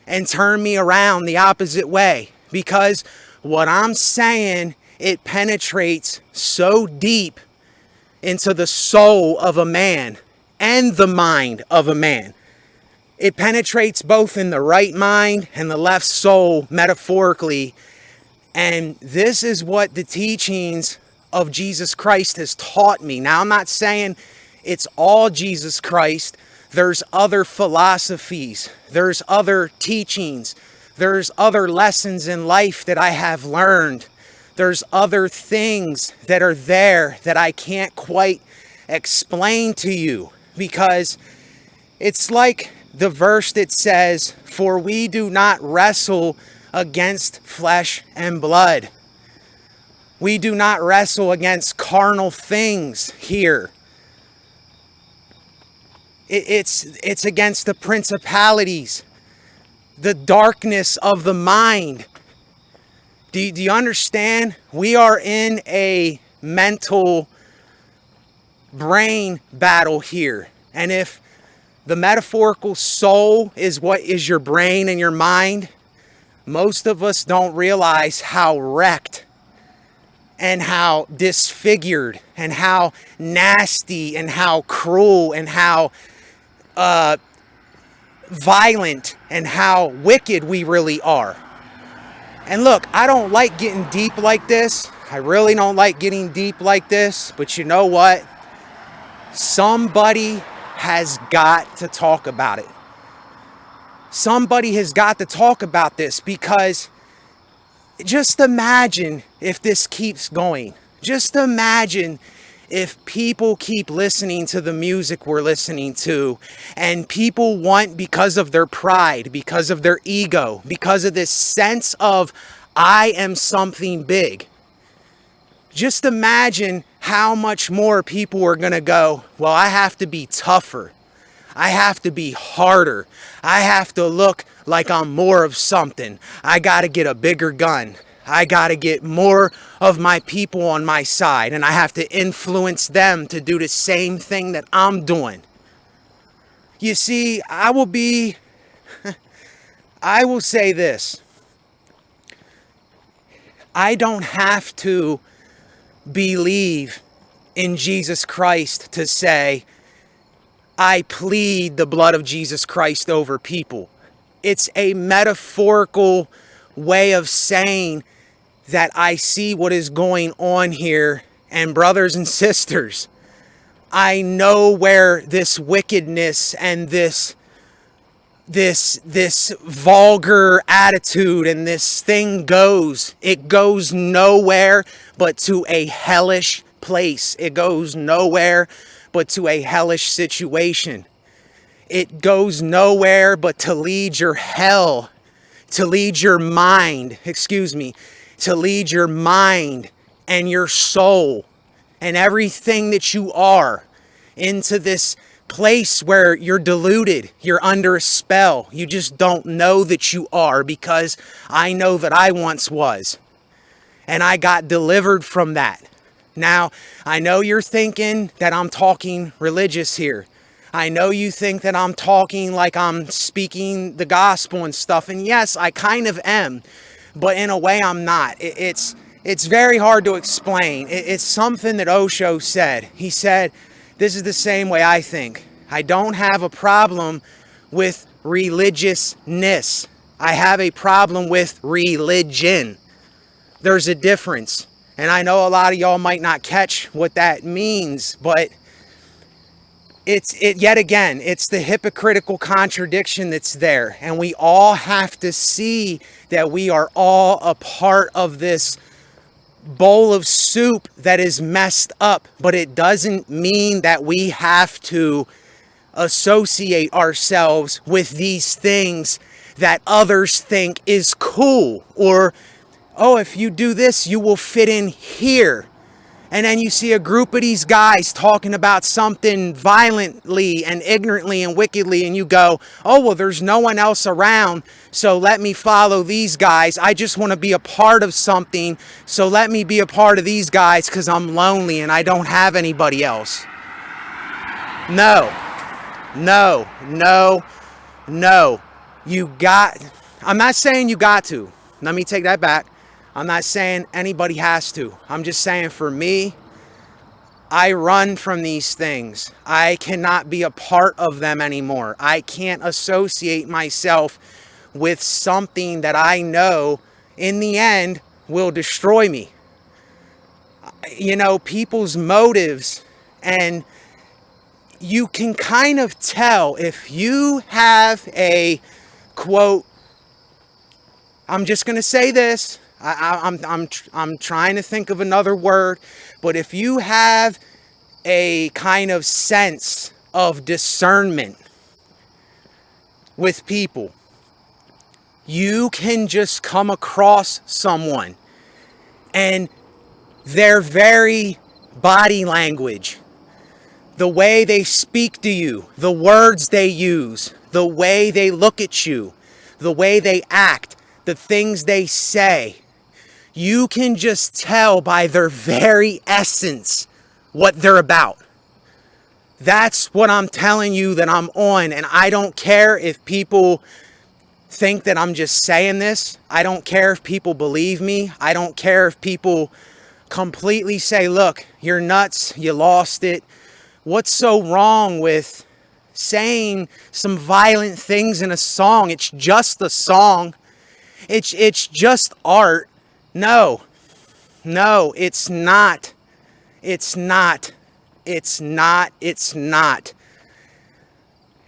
and turn me around the opposite way, because what I'm saying, it penetrates so deep into the soul of a man and the mind of a man. It penetrates both in the right mind and the left soul, metaphorically. And this is what the teachings of Jesus Christ has taught me. Now, I'm not saying it's all Jesus Christ. There's other philosophies. There's other teachings. There's other lessons in life that I have learned. There's other things that are there that I can't quite explain to you, because it's like the verse that says, "For we do not wrestle against flesh and blood." We do not wrestle against carnal things here. It's against the principalities, the darkness of the mind. Do you understand? We are in a mental brain battle here. And if the metaphorical soul is what is your brain and your mind, most of us don't realize how wrecked and how disfigured and how nasty and how cruel and how violent and how wicked we really are. And look, I don't like getting deep like this. I really don't like getting deep like this. But you know what? Somebody has got to talk about it. Somebody has got to talk about this, because just imagine if this keeps going. Just imagine if people keep listening to the music we're listening to, and people want, because of their pride, because of their ego, because of this sense of I am something big. Just imagine how much more people are going to go, well, I have to be tougher. I have to be harder. I have to look like I'm more of something. I got to get a bigger gun. I got to get more of my people on my side, and I have to influence them to do the same thing that I'm doing. You see, I will say this. I don't have to believe in Jesus Christ to say, I plead the blood of Jesus Christ over people. It's a metaphorical way of saying that I see what is going on here. And brothers and sisters, I know where this wickedness and this vulgar attitude and this thing goes. It goes nowhere but to a hellish place. It goes nowhere but to a hellish situation. It goes nowhere but to lead your hell, to lead your mind, to lead your mind and your soul and everything that you are into this place where you're deluded, you're under a spell. You just don't know that you are, because I know that I once was. And I got delivered from that. Now, I know you're thinking that I'm talking religious here. I know you think that I'm talking like I'm speaking the gospel and stuff. And yes, I kind of am. But in a way, I'm not. It's very hard to explain. It's something that Osho said. He said, this is the same way I think. I don't have a problem with religiousness. I have a problem with religion. There's a difference. And I know a lot of y'all might not catch what that means, but yet again, it's the hypocritical contradiction that's there. And we all have to see that we are all a part of this bowl of soup that is messed up, but it doesn't mean that we have to associate ourselves with these things that others think is cool, or, oh, if you do this, you will fit in here. And then you see a group of these guys talking about something violently and ignorantly and wickedly, and you go, oh, well, there's no one else around, so let me follow these guys. I just want to be a part of something, so let me be a part of these guys because I'm lonely and I don't have anybody else. No. I'm not saying you got to. Let me take that back. I'm not saying anybody has to. I'm just saying, for me, I run from these things. I cannot be a part of them anymore. I can't associate myself with something that I know in the end will destroy me. You know, people's motives, and you can kind of tell if you have a, quote, I'm just going to say this. I'm trying to think of another word, but if you have a kind of sense of discernment with people, you can just come across someone and their very body language, the way they speak to you, the words they use, the way they look at you, the way they act, the things they say, you can just tell by their very essence what they're about. That's what I'm telling you that I'm on, and I don't care if people think that I'm just saying this. I don't care if people believe me. I don't care if people completely say, look, you're nuts, you lost it. What's so wrong with saying some violent things in a song? It's just a song. It's just art. No, it's not. It's not.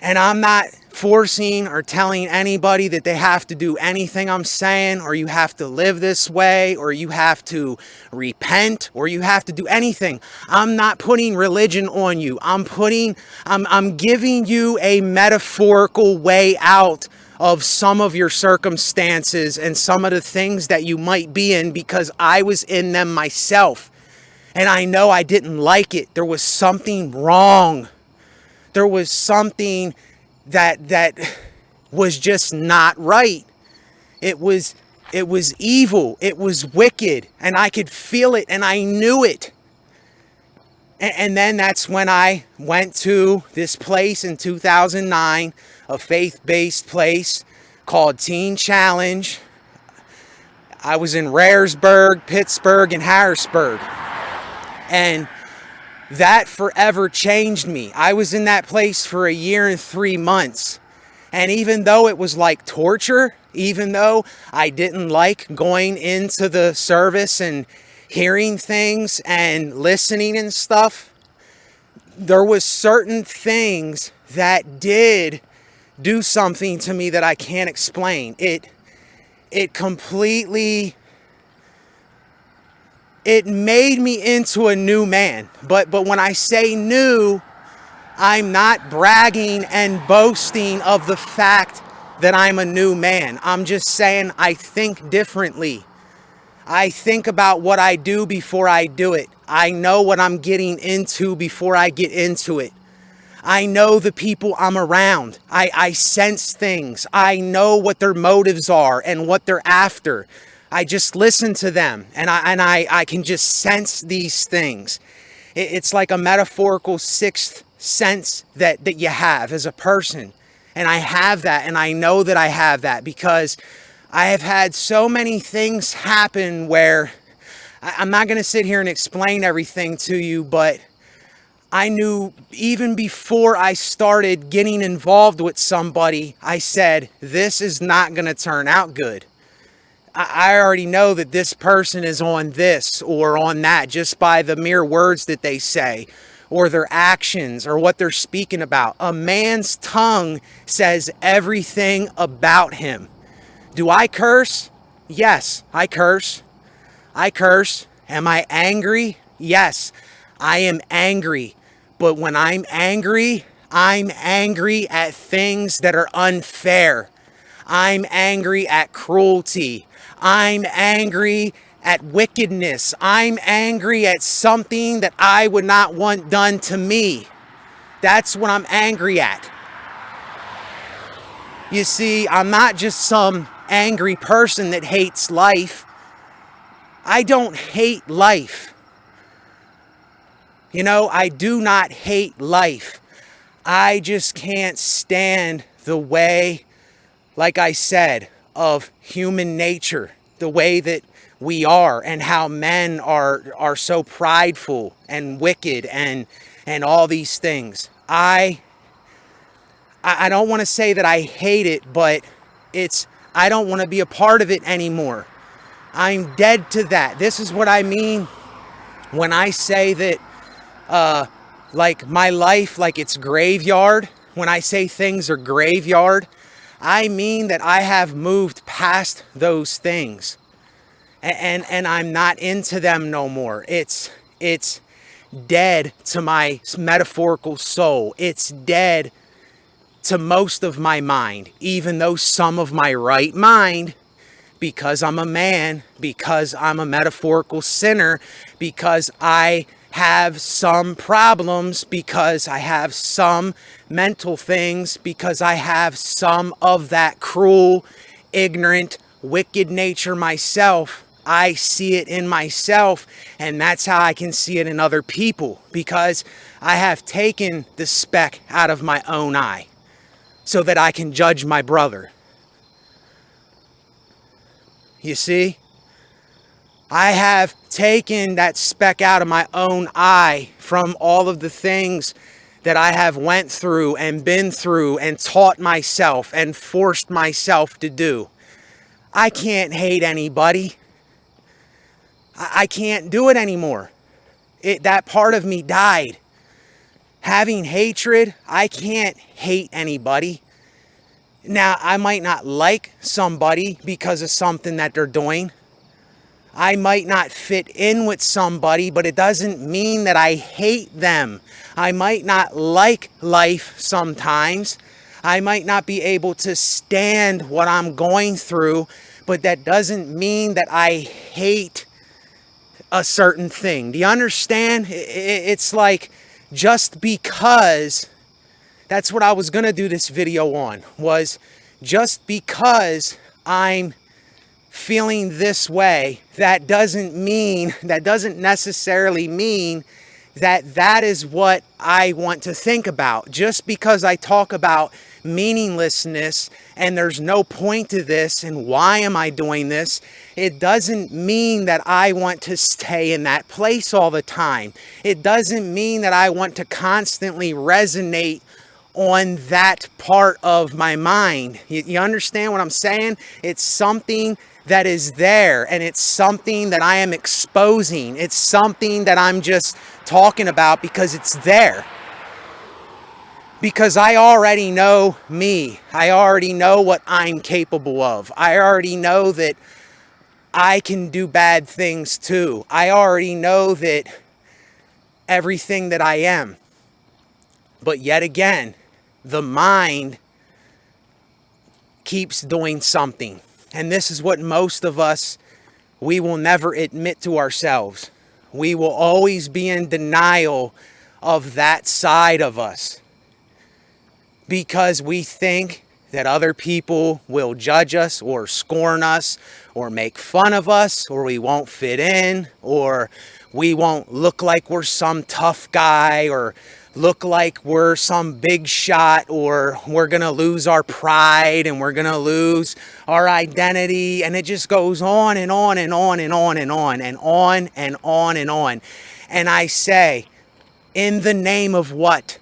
And I'm not forcing or telling anybody that they have to do anything I'm saying, or you have to live this way, or you have to repent, or you have to do anything. I'm not putting religion on you. I'm giving you a metaphorical way out of some of your circumstances and some of the things that you might be in, because I was in them myself. And I know I didn't like it. There was something wrong. There was something that was just not right. It was evil. It was wicked. And I could feel it, and I knew it. And then that's when I went to this place in 2009, a faith-based place called Teen Challenge. I was in Raresburg, Pittsburgh, and Harrisburg. And that forever changed me. I was in that place for 1 year and 3 months. And even though it was like torture, even though I didn't like going into the service and hearing things and listening and stuff, there was certain things that did do something to me that I can't explain. It completely, it made me into a new man. But when I say new, I'm not bragging and boasting of the fact that I'm a new man. I'm just saying I think differently. I think about what I do before I do it. I know what I'm getting into before I get into it. I know the people I'm around. I sense things. I know what their motives are and what they're after. I just listen to them, and I can just sense these things. It's like a metaphorical sixth sense that you have as a person. And I have that, and I know that I have that because I have had so many things happen where I'm not going to sit here and explain everything to you, but I knew even before I started getting involved with somebody, I said, this is not going to turn out good. I already know that this person is on this or on that just by the mere words that they say or their actions or what they're speaking about. A man's tongue says everything about him. Do I curse? Yes, I curse. I curse. Am I angry? Yes, I am angry. But when I'm angry at things that are unfair. I'm angry at cruelty. I'm angry at wickedness. I'm angry at something that I would not want done to me. That's what I'm angry at. You see, I'm not just some angry person that hates life. I don't hate life. You know, I do not hate life. I just can't stand the way, like I said, of human nature, the way that we are and how men are so prideful and wicked and all these things. I don't want to say that I hate it, but I don't want to be a part of it anymore. I'm dead to that. This is what I mean when I say that like my life, like it's graveyard. When I say things are graveyard, I mean that I have moved past those things. And I'm not into them no more. It's dead to my metaphorical soul. It's dead to most of my mind, even though some of my right mind, because I'm a man, because I'm a metaphorical sinner, because I have some problems, because I have some mental things, because I have some of that cruel, ignorant, wicked nature myself. I see it in myself, and that's how I can see it in other people, because I have taken the speck out of my own eye so that I can judge my brother. You see? I have taken that speck out of my own eye from all of the things that I have went through and been through and taught myself and forced myself to do. I can't hate anybody. I can't do it anymore. That part of me died. Having hatred, I can't hate anybody. Now, I might not like somebody because of something that they're doing. I might not fit in with somebody, but it doesn't mean that I hate them. I might not like life sometimes. I might not be able to stand what I'm going through, but that doesn't mean that I hate a certain thing. Do you understand? It's like, just because, that's what I was going to do this video on, was just because I'm feeling this way, that doesn't necessarily mean that that is what I want to think about. Just because I talk about meaninglessness and there's no point to this and why am I doing this, it doesn't mean that I want to stay in that place all the time. It doesn't mean that I want to constantly resonate on that part of my mind. You understand what I'm saying? It's something that is there, and it's something that I am exposing. It's something that I'm just talking about because it's there. Because I already know me. I already know what I'm capable of. I already know that I can do bad things too. I already know that everything that I am. But yet again, the mind keeps doing something. And this is what most of us, we will never admit to ourselves. We will always be in denial of that side of us, because we think that other people will judge us or scorn us or make fun of us, or we won't fit in, or we won't look like we're some tough guy, or look like we're some big shot, or we're going to lose our pride and we're going to lose our identity. And it just goes on and on and on and on and on and on and on and on. And I say, in the name of what?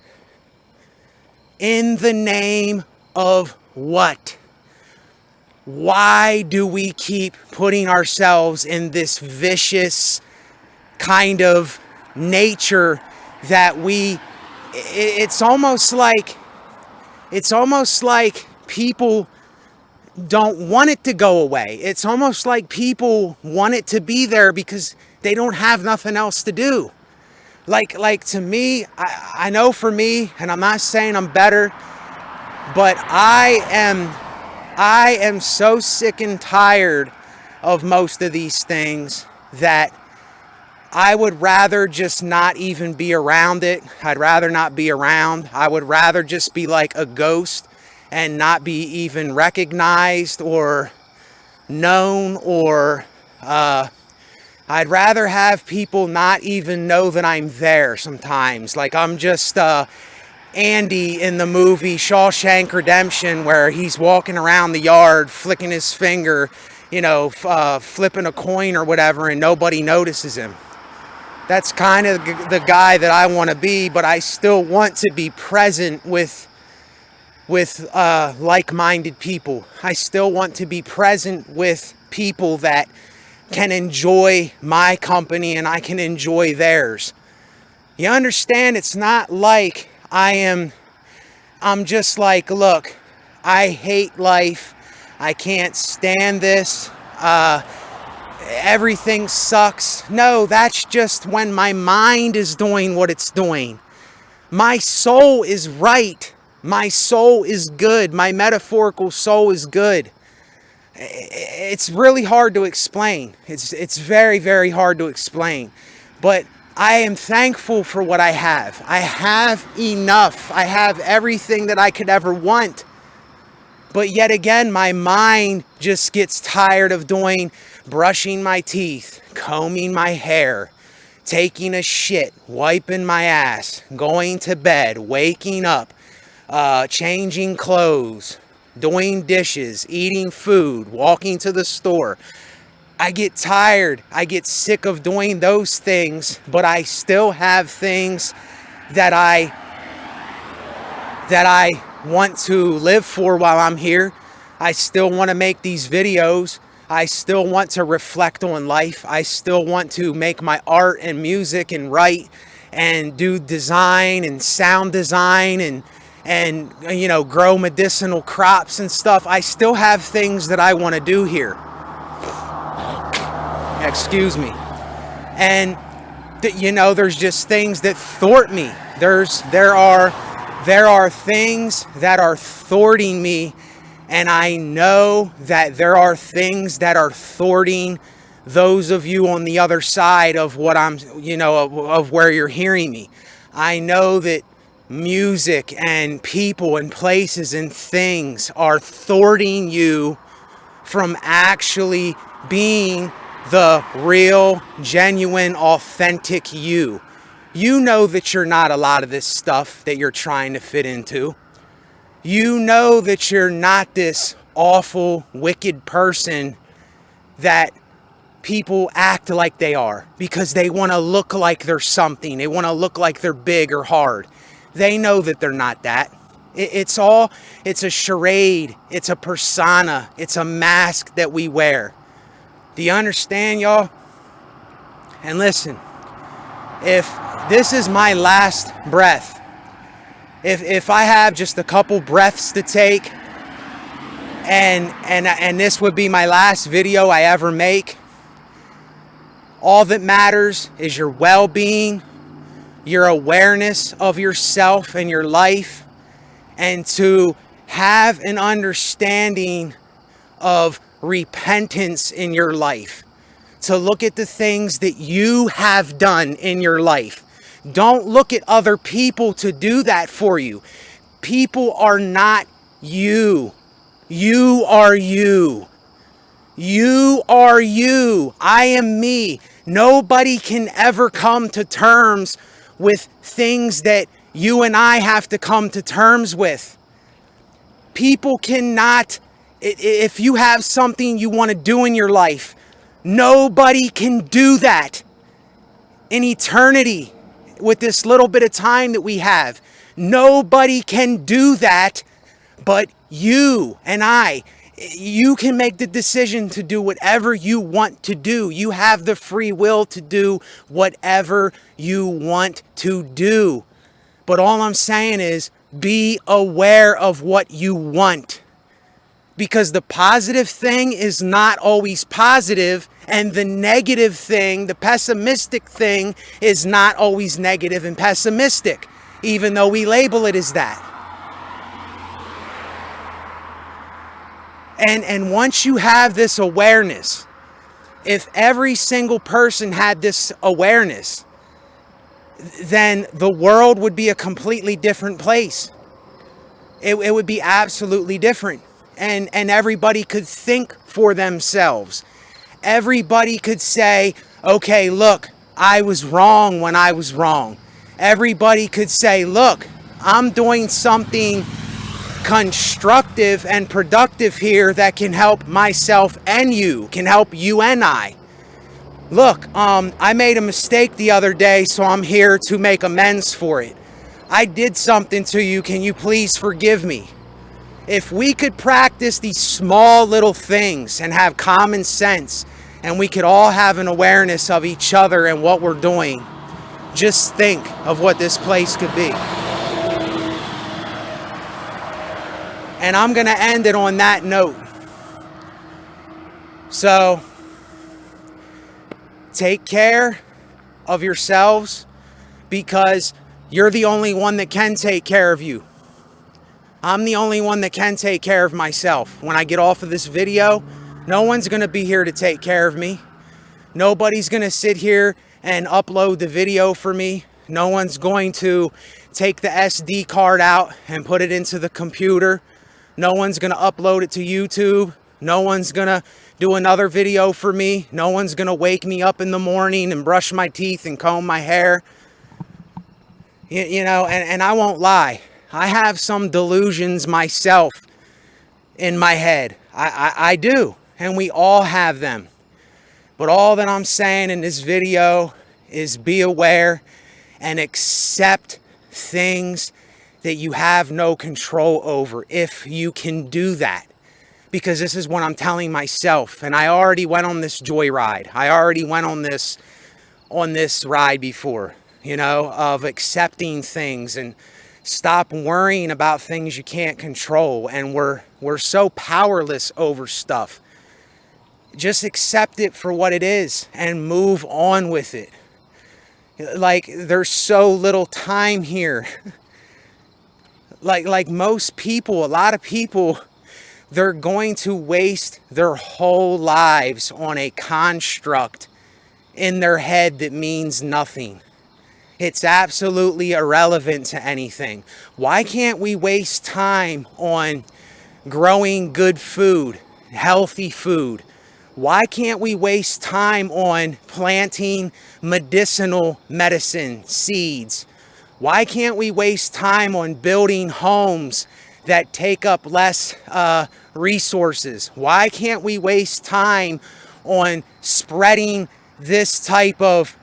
In the name of what? Why do we keep putting ourselves in this vicious kind of nature that it's almost like people don't want it to go away. It's almost like people want it to be there because they don't have nothing else to do. Like to me, I know for me, and I'm not saying I'm better, but I am so sick and tired of most of these things that I would rather just not even be around it. I'd rather not be around. I would rather just be like a ghost and not be even recognized or known, or I'd rather have people not even know that I'm there sometimes. Like I'm just Andy in the movie Shawshank Redemption, where he's walking around the yard flicking his finger, flipping a coin or whatever, and nobody notices him. That's kind of the guy that I want to be, but I still want to be present with like-minded people. I still want to be present with people that can enjoy my company and I can enjoy theirs. You understand? It's not like I'm just like, look, I hate life. I can't stand this. Everything sucks. No, that's just when my mind is doing what it's doing. My soul is right. My soul is good. My metaphorical soul is good. It's really hard to explain. It's very, very hard to explain. But I am thankful for what I have. I have enough. I have everything that I could ever want. But yet again, my mind just gets tired of brushing my teeth, combing my hair, taking a shit, wiping my ass, going to bed, waking up, changing clothes, doing dishes, eating food, walking to the store. I get tired. I get sick of doing those things, but I still have things that I want to live for while I'm here. I still want to make these videos. I still want to reflect on life. I still want to make my art and music and write and do design and sound design and you know, grow medicinal crops and stuff. I still have things that I want to do here. Excuse me. And you know, there's just things that thwart me. There are things that are thwarting me, and I know that there are things that are thwarting those of you on the other side of what I'm, you know, of where you're hearing me. I know that music and people and places and things are thwarting you from actually being the real, genuine, authentic you. You know that you're not a lot of this stuff that you're trying to fit into. You know that you're not this awful, wicked person that people act like they are because they want to look like they're something. They want to look like they're big or hard. They know that they're not that. It's a charade. It's a persona. It's a mask that we wear. Do you understand, y'all? And listen, if this is my last breath, if I have just a couple breaths to take, and this would be my last video I ever make, all that matters is your well-being, your awareness of yourself and your life, and to have an understanding of repentance in your life. To look at the things that you have done in your life. Don't look at other people to do that for you. People are not you. You are you. You are you. I am me. Nobody can ever come to terms with things that you and I have to come to terms with. People cannot, if you have something you want to do in your life, nobody can do that in eternity with this little bit of time that we have. Nobody can do that but you and I. You can make the decision to do whatever you want to do. You have the free will to do whatever you want to do. But all I'm saying is be aware of what you want. Because the positive thing is not always positive, and the negative thing, the pessimistic thing, is not always negative and pessimistic, even though we label it as that. And once you have this awareness, if every single person had this awareness, then the world would be a completely different place. It would be absolutely different. And everybody could think for themselves. Everybody could say, okay, look, I was wrong when I was wrong. Everybody could say, look, I'm doing something constructive and productive here that can help myself and you, can help you and I. Look, I made a mistake the other day, so I'm here to make amends for it. I did something to you, can you please forgive me? If we could practice these small little things and have common sense, and we could all have an awareness of each other and what we're doing, just think of what this place could be. And I'm going to end it on that note. So, take care of yourselves, because you're the only one that can take care of you. I'm the only one that can take care of myself. When I get off of this video, no one's going to be here to take care of me. Nobody's going to sit here and upload the video for me. No one's going to take the SD card out and put it into the computer. No one's going to upload it to YouTube. No one's going to do another video for me. No one's going to wake me up in the morning and brush my teeth and comb my hair. You know, and I won't lie. I have some delusions myself in my head. I do. And we all have them. But all that I'm saying in this video is be aware and accept things that you have no control over, if you can do that. Because this is what I'm telling myself. And I already went on this joyride. I already went on this ride before, you know, of accepting things and stop worrying about things you can't control. And we're so powerless over stuff. Just accept it for what it is and move on with it. Like, there's so little time here. Like most people, a lot of people, they're going to waste their whole lives on a construct in their head that means nothing. It's absolutely irrelevant to anything. Why can't we waste time on growing good food, healthy food? Why can't we waste time on planting medicinal medicine seeds? Why can't we waste time on building homes that take up less resources? Why can't we waste time on spreading this type of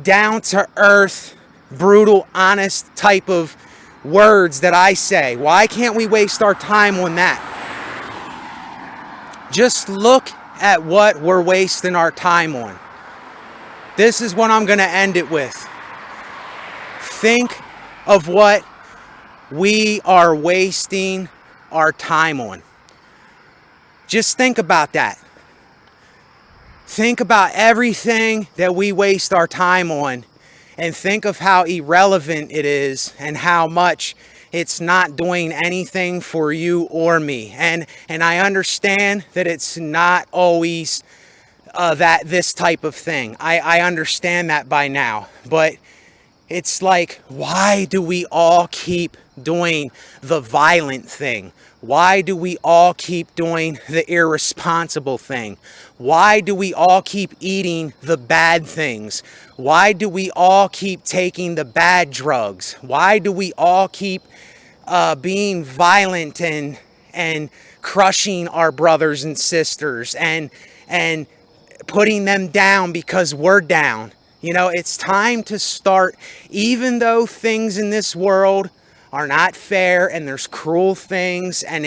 down-to-earth, brutal, honest type of words that I say? Why can't we waste our time on that? Just look at what we're wasting our time on. This is what I'm going to end it with. Think of what we are wasting our time on. Just think about that. Think about everything that we waste our time on, and think of how irrelevant it is and how much it's not doing anything for you or me. And I understand that it's not always this type of thing. I understand that by now. But it's like, why do we all keep doing the violent thing? Why do we all keep doing the irresponsible thing? Why do we all keep eating the bad things? Why do we all keep taking the bad drugs? Why do we all keep being violent and crushing our brothers and sisters and putting them down because we're down? You know, it's time to start, even though things in this world are not fair and there's cruel things and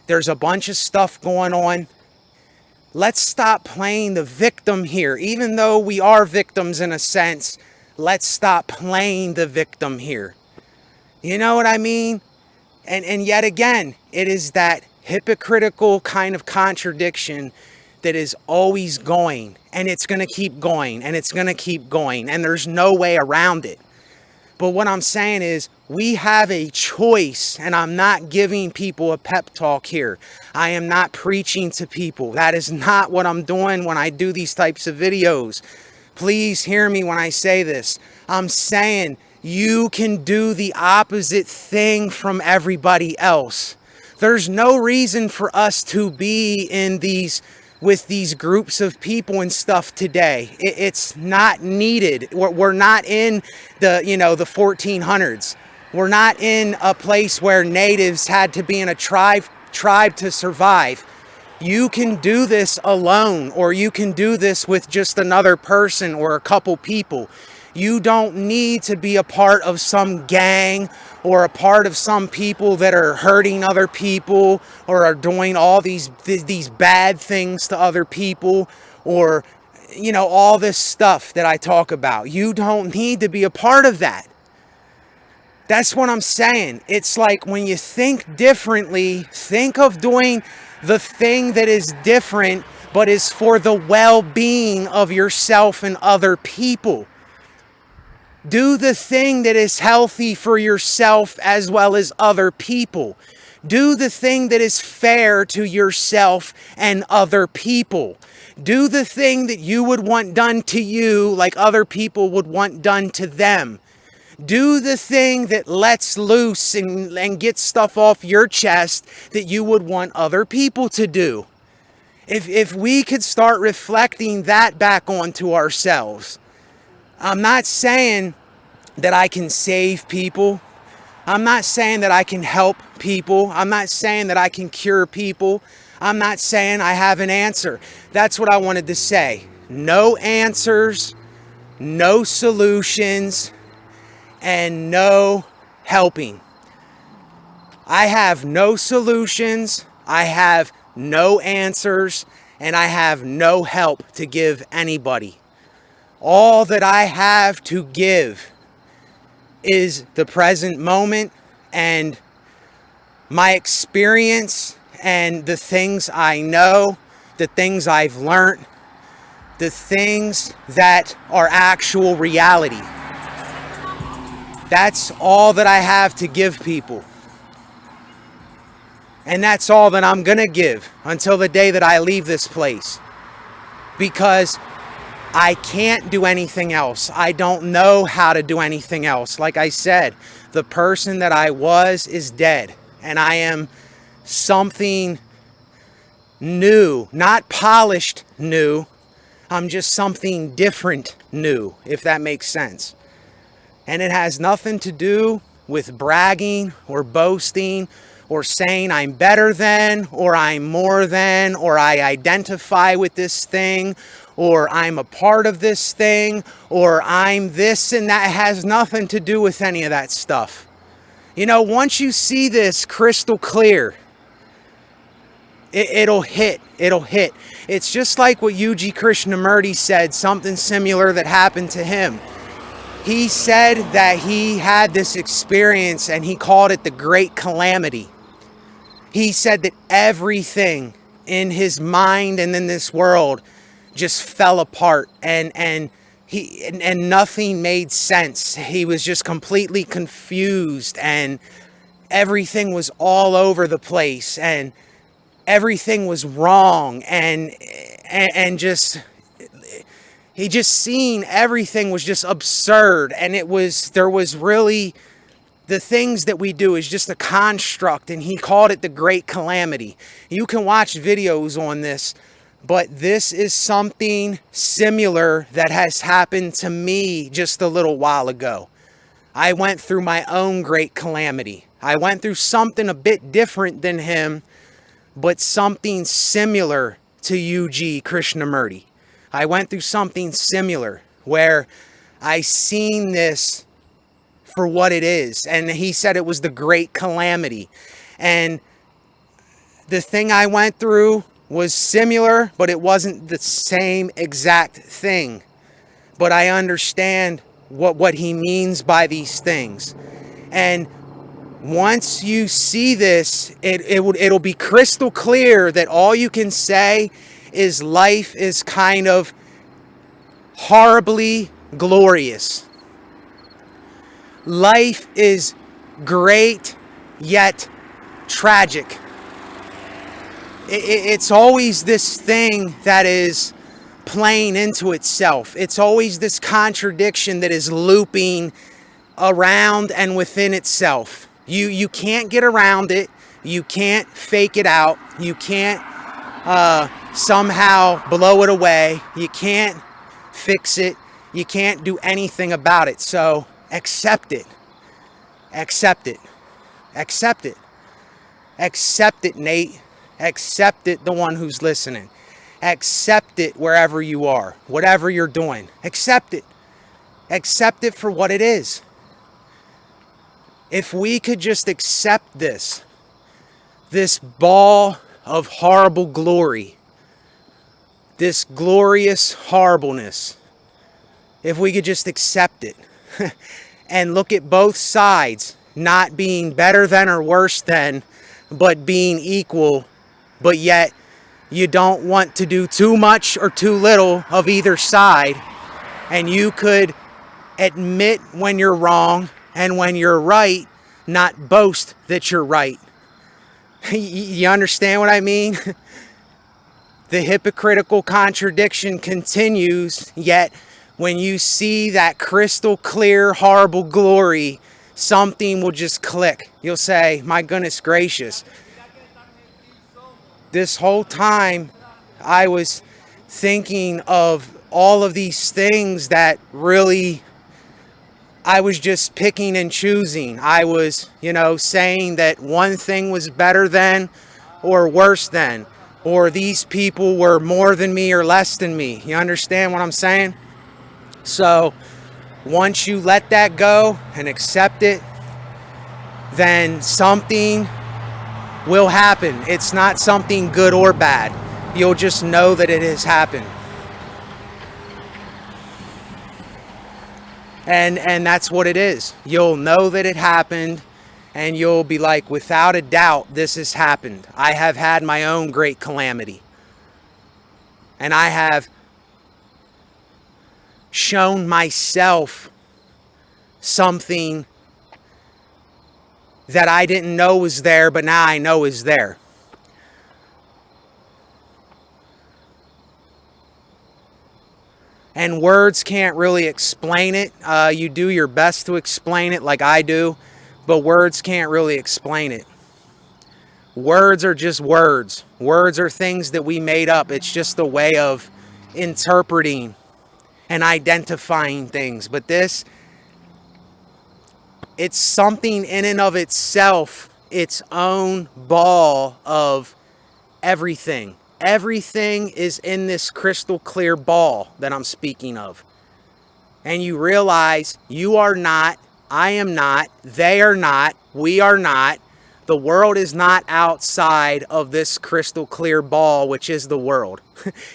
there's a bunch of stuff going on. Let's stop playing the victim here. Even though we are victims in a sense, let's stop playing the victim here. You know what I mean? And yet again, it is that hypocritical kind of contradiction that is always going, and it's going to keep going, and it's going to keep going, and there's no way around it. But what I'm saying is, we have a choice, and I'm not giving people a pep talk here. I am not preaching to people. That is not what I'm doing when I do these types of videos. Please hear me when I say this. I'm saying you can do the opposite thing from everybody else. There's no reason for us to be with these groups of people and stuff today. It's not needed. We're not in the 1400s. We're not in a place where natives had to be in a tribe to survive. You can do this alone, or you can do this with just another person or a couple people. You don't need to be a part of some gang or a part of some people that are hurting other people or are doing all these bad things to other people, or, all this stuff that I talk about. You don't need to be a part of that. That's what I'm saying. It's like when you think differently, think of doing the thing that is different, but is for the well-being of yourself and other people. Do the thing that is healthy for yourself as well as other people. Do the thing that is fair to yourself and other people. Do the thing that you would want done to you like other people would want done to them. Do the thing that lets loose and gets stuff off your chest that you would want other people to do. If we could start reflecting that back onto ourselves. I'm not saying that I can save people. I'm not saying that I can help people. I'm not saying that I can cure people. I'm not saying I have an answer. That's what I wanted to say. No answers, no solutions, and no helping. I have no solutions, I have no answers, and I have no help to give anybody. All that I have to give is the present moment and my experience and the things I know, the things I've learned, the things that are actual reality. That's all that I have to give people. And that's all that I'm gonna give until the day that I leave this place. Because I can't do anything else. I don't know how to do anything else. Like I said, the person that I was is dead. And I am something new, not polished new. I'm just something different new, if that makes sense. And it has nothing to do with bragging or boasting or saying I'm better than, or I'm more than, or I identify with this thing, or I'm a part of this thing, or I'm this and that. It has nothing to do with any of that stuff. You know, once you see this crystal clear, it'll hit. It's just like what Yuji Krishnamurti said, something similar that happened to him. He said that he had this experience and he called it the Great Calamity. He said that everything in his mind and in this world just fell apart and nothing made sense. He was just completely confused and everything was all over the place and everything was wrong and just he just seen everything was just absurd, and there was really the things that we do is just a construct, and he called it the Great Calamity. You can watch videos on this, but this is something similar that has happened to me just a little while ago. I went through my own great calamity. I went through something a bit different than him, but something similar to Yuji Krishnamurti. I went through something similar where I seen this for what it is. And he said it was the Great Calamity. And the thing I went through was similar, but it wasn't the same exact thing. But I understand what he means by these things. And once you see this, it'll be crystal clear that all you can say is life is kind of horribly glorious. Life is great yet tragic. It's always this thing that is playing into itself. It's always this contradiction that is looping around and within itself. You can't get around it. You can't fake it out. You can't somehow blow it away. You can't fix it. You can't do anything about it. So accept it. Accept it. Accept it. Accept it, Nate. Accept it, the one who's listening. Accept it wherever you are, whatever you're doing. Accept it. Accept it for what it is. If we could just accept this ball of horrible glory, this glorious horribleness, if we could just accept it and look at both sides, not being better than or worse than, but being equal, but yet you don't want to do too much or too little of either side, and you could admit when you're wrong, and when you're right, not boast that you're right. You understand what I mean? The hypocritical contradiction continues, yet when you see that crystal clear, horrible glory, something will just click. You'll say, my goodness gracious. This whole time I was thinking of all of these things that really I was just picking and choosing. I was, saying that one thing was better than or worse than, or these people were more than me or less than me. You understand what I'm saying? So once you let that go and accept it, then something will happen. It's not something good or bad. You'll just know that it has happened. And that's what it is. You'll know that it happened, and you'll be like, without a doubt, this has happened. I have had my own great calamity. And I have shown myself something that I didn't know was there, but now I know is there. And words can't really explain it. You do your best to explain it like I do, but words can't really explain it. Words are just words. Words are things that we made up. It's just a way of interpreting and identifying things. But this, it's something in and of itself, its own ball of everything. Everything is in this crystal clear ball that I'm speaking of. And you realize you are not, I am not, they are not, we are not. The world is not outside of this crystal clear ball, which is the world.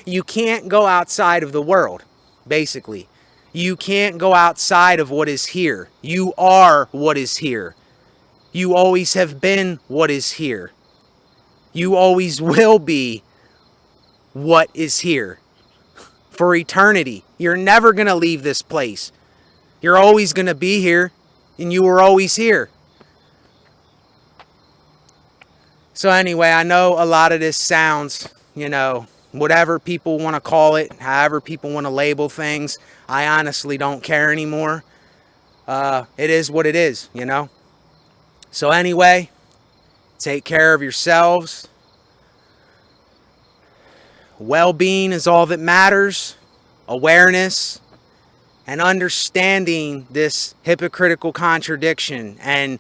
You can't go outside of the world, basically. You can't go outside of what is here. You are what is here. You always have been what is here. You always will be what is here for eternity. You're never going to leave this place. You're always going to be here, and you were always here. So anyway, I know a lot of this sounds, whatever people want to call it, however people want to label things, I honestly don't care anymore. It is what it is, So anyway, take care of yourselves. Well-being is all that matters. Awareness and understanding this hypocritical contradiction and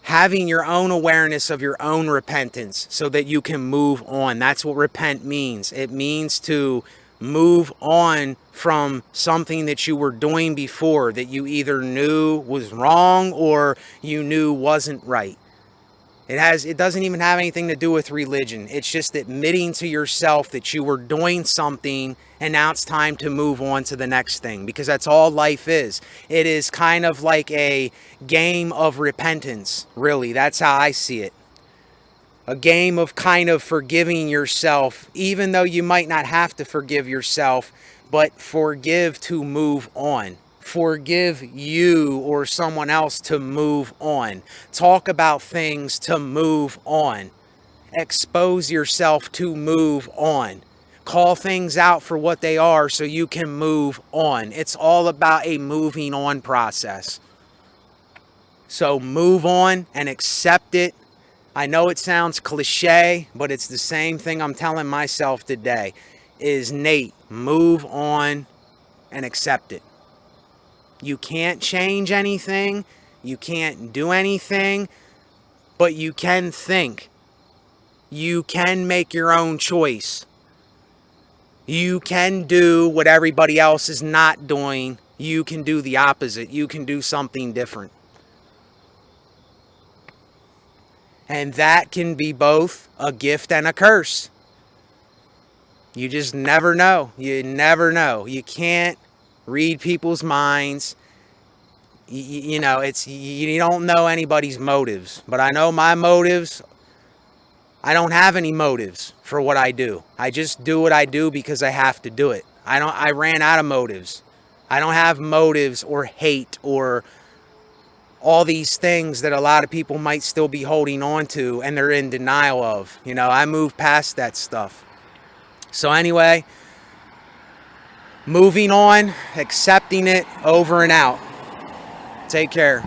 having your own awareness of your own repentance so that you can move on. That's what repent means. It means to move on from something that you were doing before that you either knew was wrong or you knew wasn't right. It doesn't even have anything to do with religion. It's just admitting to yourself that you were doing something and now it's time to move on to the next thing, because that's all life is. It is kind of like a game of repentance, really. That's how I see it. A game of kind of forgiving yourself, even though you might not have to forgive yourself, but forgive to move on. Forgive you or someone else to move on. Talk about things to move on. Expose yourself to move on. Call things out for what they are so you can move on. It's all about a moving on process. So move on and accept it. I know it sounds cliche, but it's the same thing I'm telling myself today. Is Nate, move on and accept it. You can't change anything. You can't do anything. But you can think. You can make your own choice. You can do what everybody else is not doing. You can do the opposite. You can do something different. And that can be both a gift and a curse. You just never know. You never know. You can't read people's minds. You know, you don't know anybody's motives, but I know my motives. I don't have any motives for what I do. I just do what I do because I have to do it. I ran out of motives. I don't have motives or hate or all these things that a lot of people might still be holding on to and they're in denial of. You know, I moved past that stuff. So anyway, moving on, accepting it, over and out. Take care.